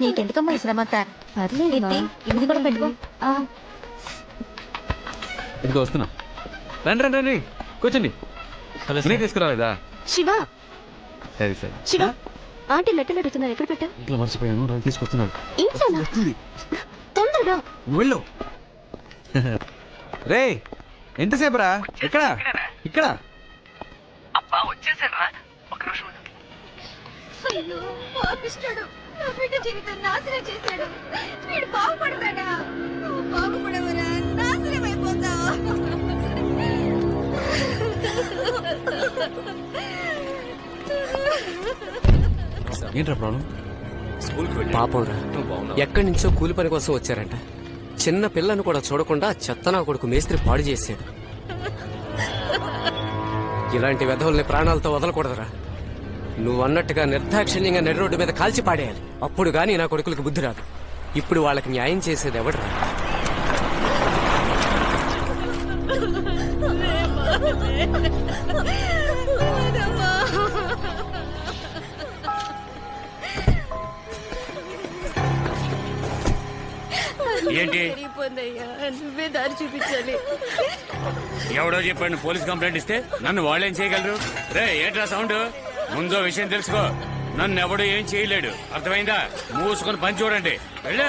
నీకెందుకమ్మా ఈ శ్రమ అంతా? కీర్తి, ఇది కూడా పెట్టుకో. ఇదిగో వస్తున్నా. రండి రండి రండి కూర్చోండి. తీసుకురాలేదా? శివ సరే సరే. శివ ఆంటీ లెటర్ అడుగుతున్నారు, ఎక్కడ పెట్టా? ఇంట్లో మర్చిపోయాను, తీసుకొస్తున్నాడు. ఇంట్లోనా? తొందరగా వెళ్ళు. రే ఎంతసేపు రా? ఇక్కడ ఇక్కడ అబ్బా వచ్చేసారా? ఒక నిమిషం. అయ్యో, పాపిష్టుడు. నా బిడ్డ జీవితం నాశనం చేశాడు. వీడు బాగుపడతాడా? నువ్వు బాగుపడవరా? నాశనం అయిపోతావా? ఏంట్రా ప్రాబ్లం? పాపం రా, ఎక్కడి నుంచో కూలి పని కోసం వచ్చారంట. చిన్న పిల్లను కూడా చూడకుండా చెత్తనా కొడుకు మేస్త్రి పాడు చేశాడు. ఇలాంటి వెధవుల్ని ప్రాణాలతో వదలకూడదురా. నువ్వు అన్నట్టుగా నిర్దాక్షిణ్యంగా నెర్ర రోడ్డు మీద కాల్చి పాడేయాలి. అప్పుడు గానీ నా కొడుకులకు బుద్ధి రాదు. ఇప్పుడు వాళ్ళకి న్యాయం చేసేది ఎవడరా? ఏంటి? నువ్వే దారి చూపించాలి. ఎవడో చెప్పండి పోలీస్ కంప్లైంట్ ఇస్తే నన్ను వాళ్ళేం చేయగలరు? రే ఏంట్రా సౌండ్? ముందో విషయం తెలుసుకో, నన్ను ఎవడు ఏం చేయలేడు. అర్థమైందా? మూసుకొని పని చూడండి. వెళ్ళు.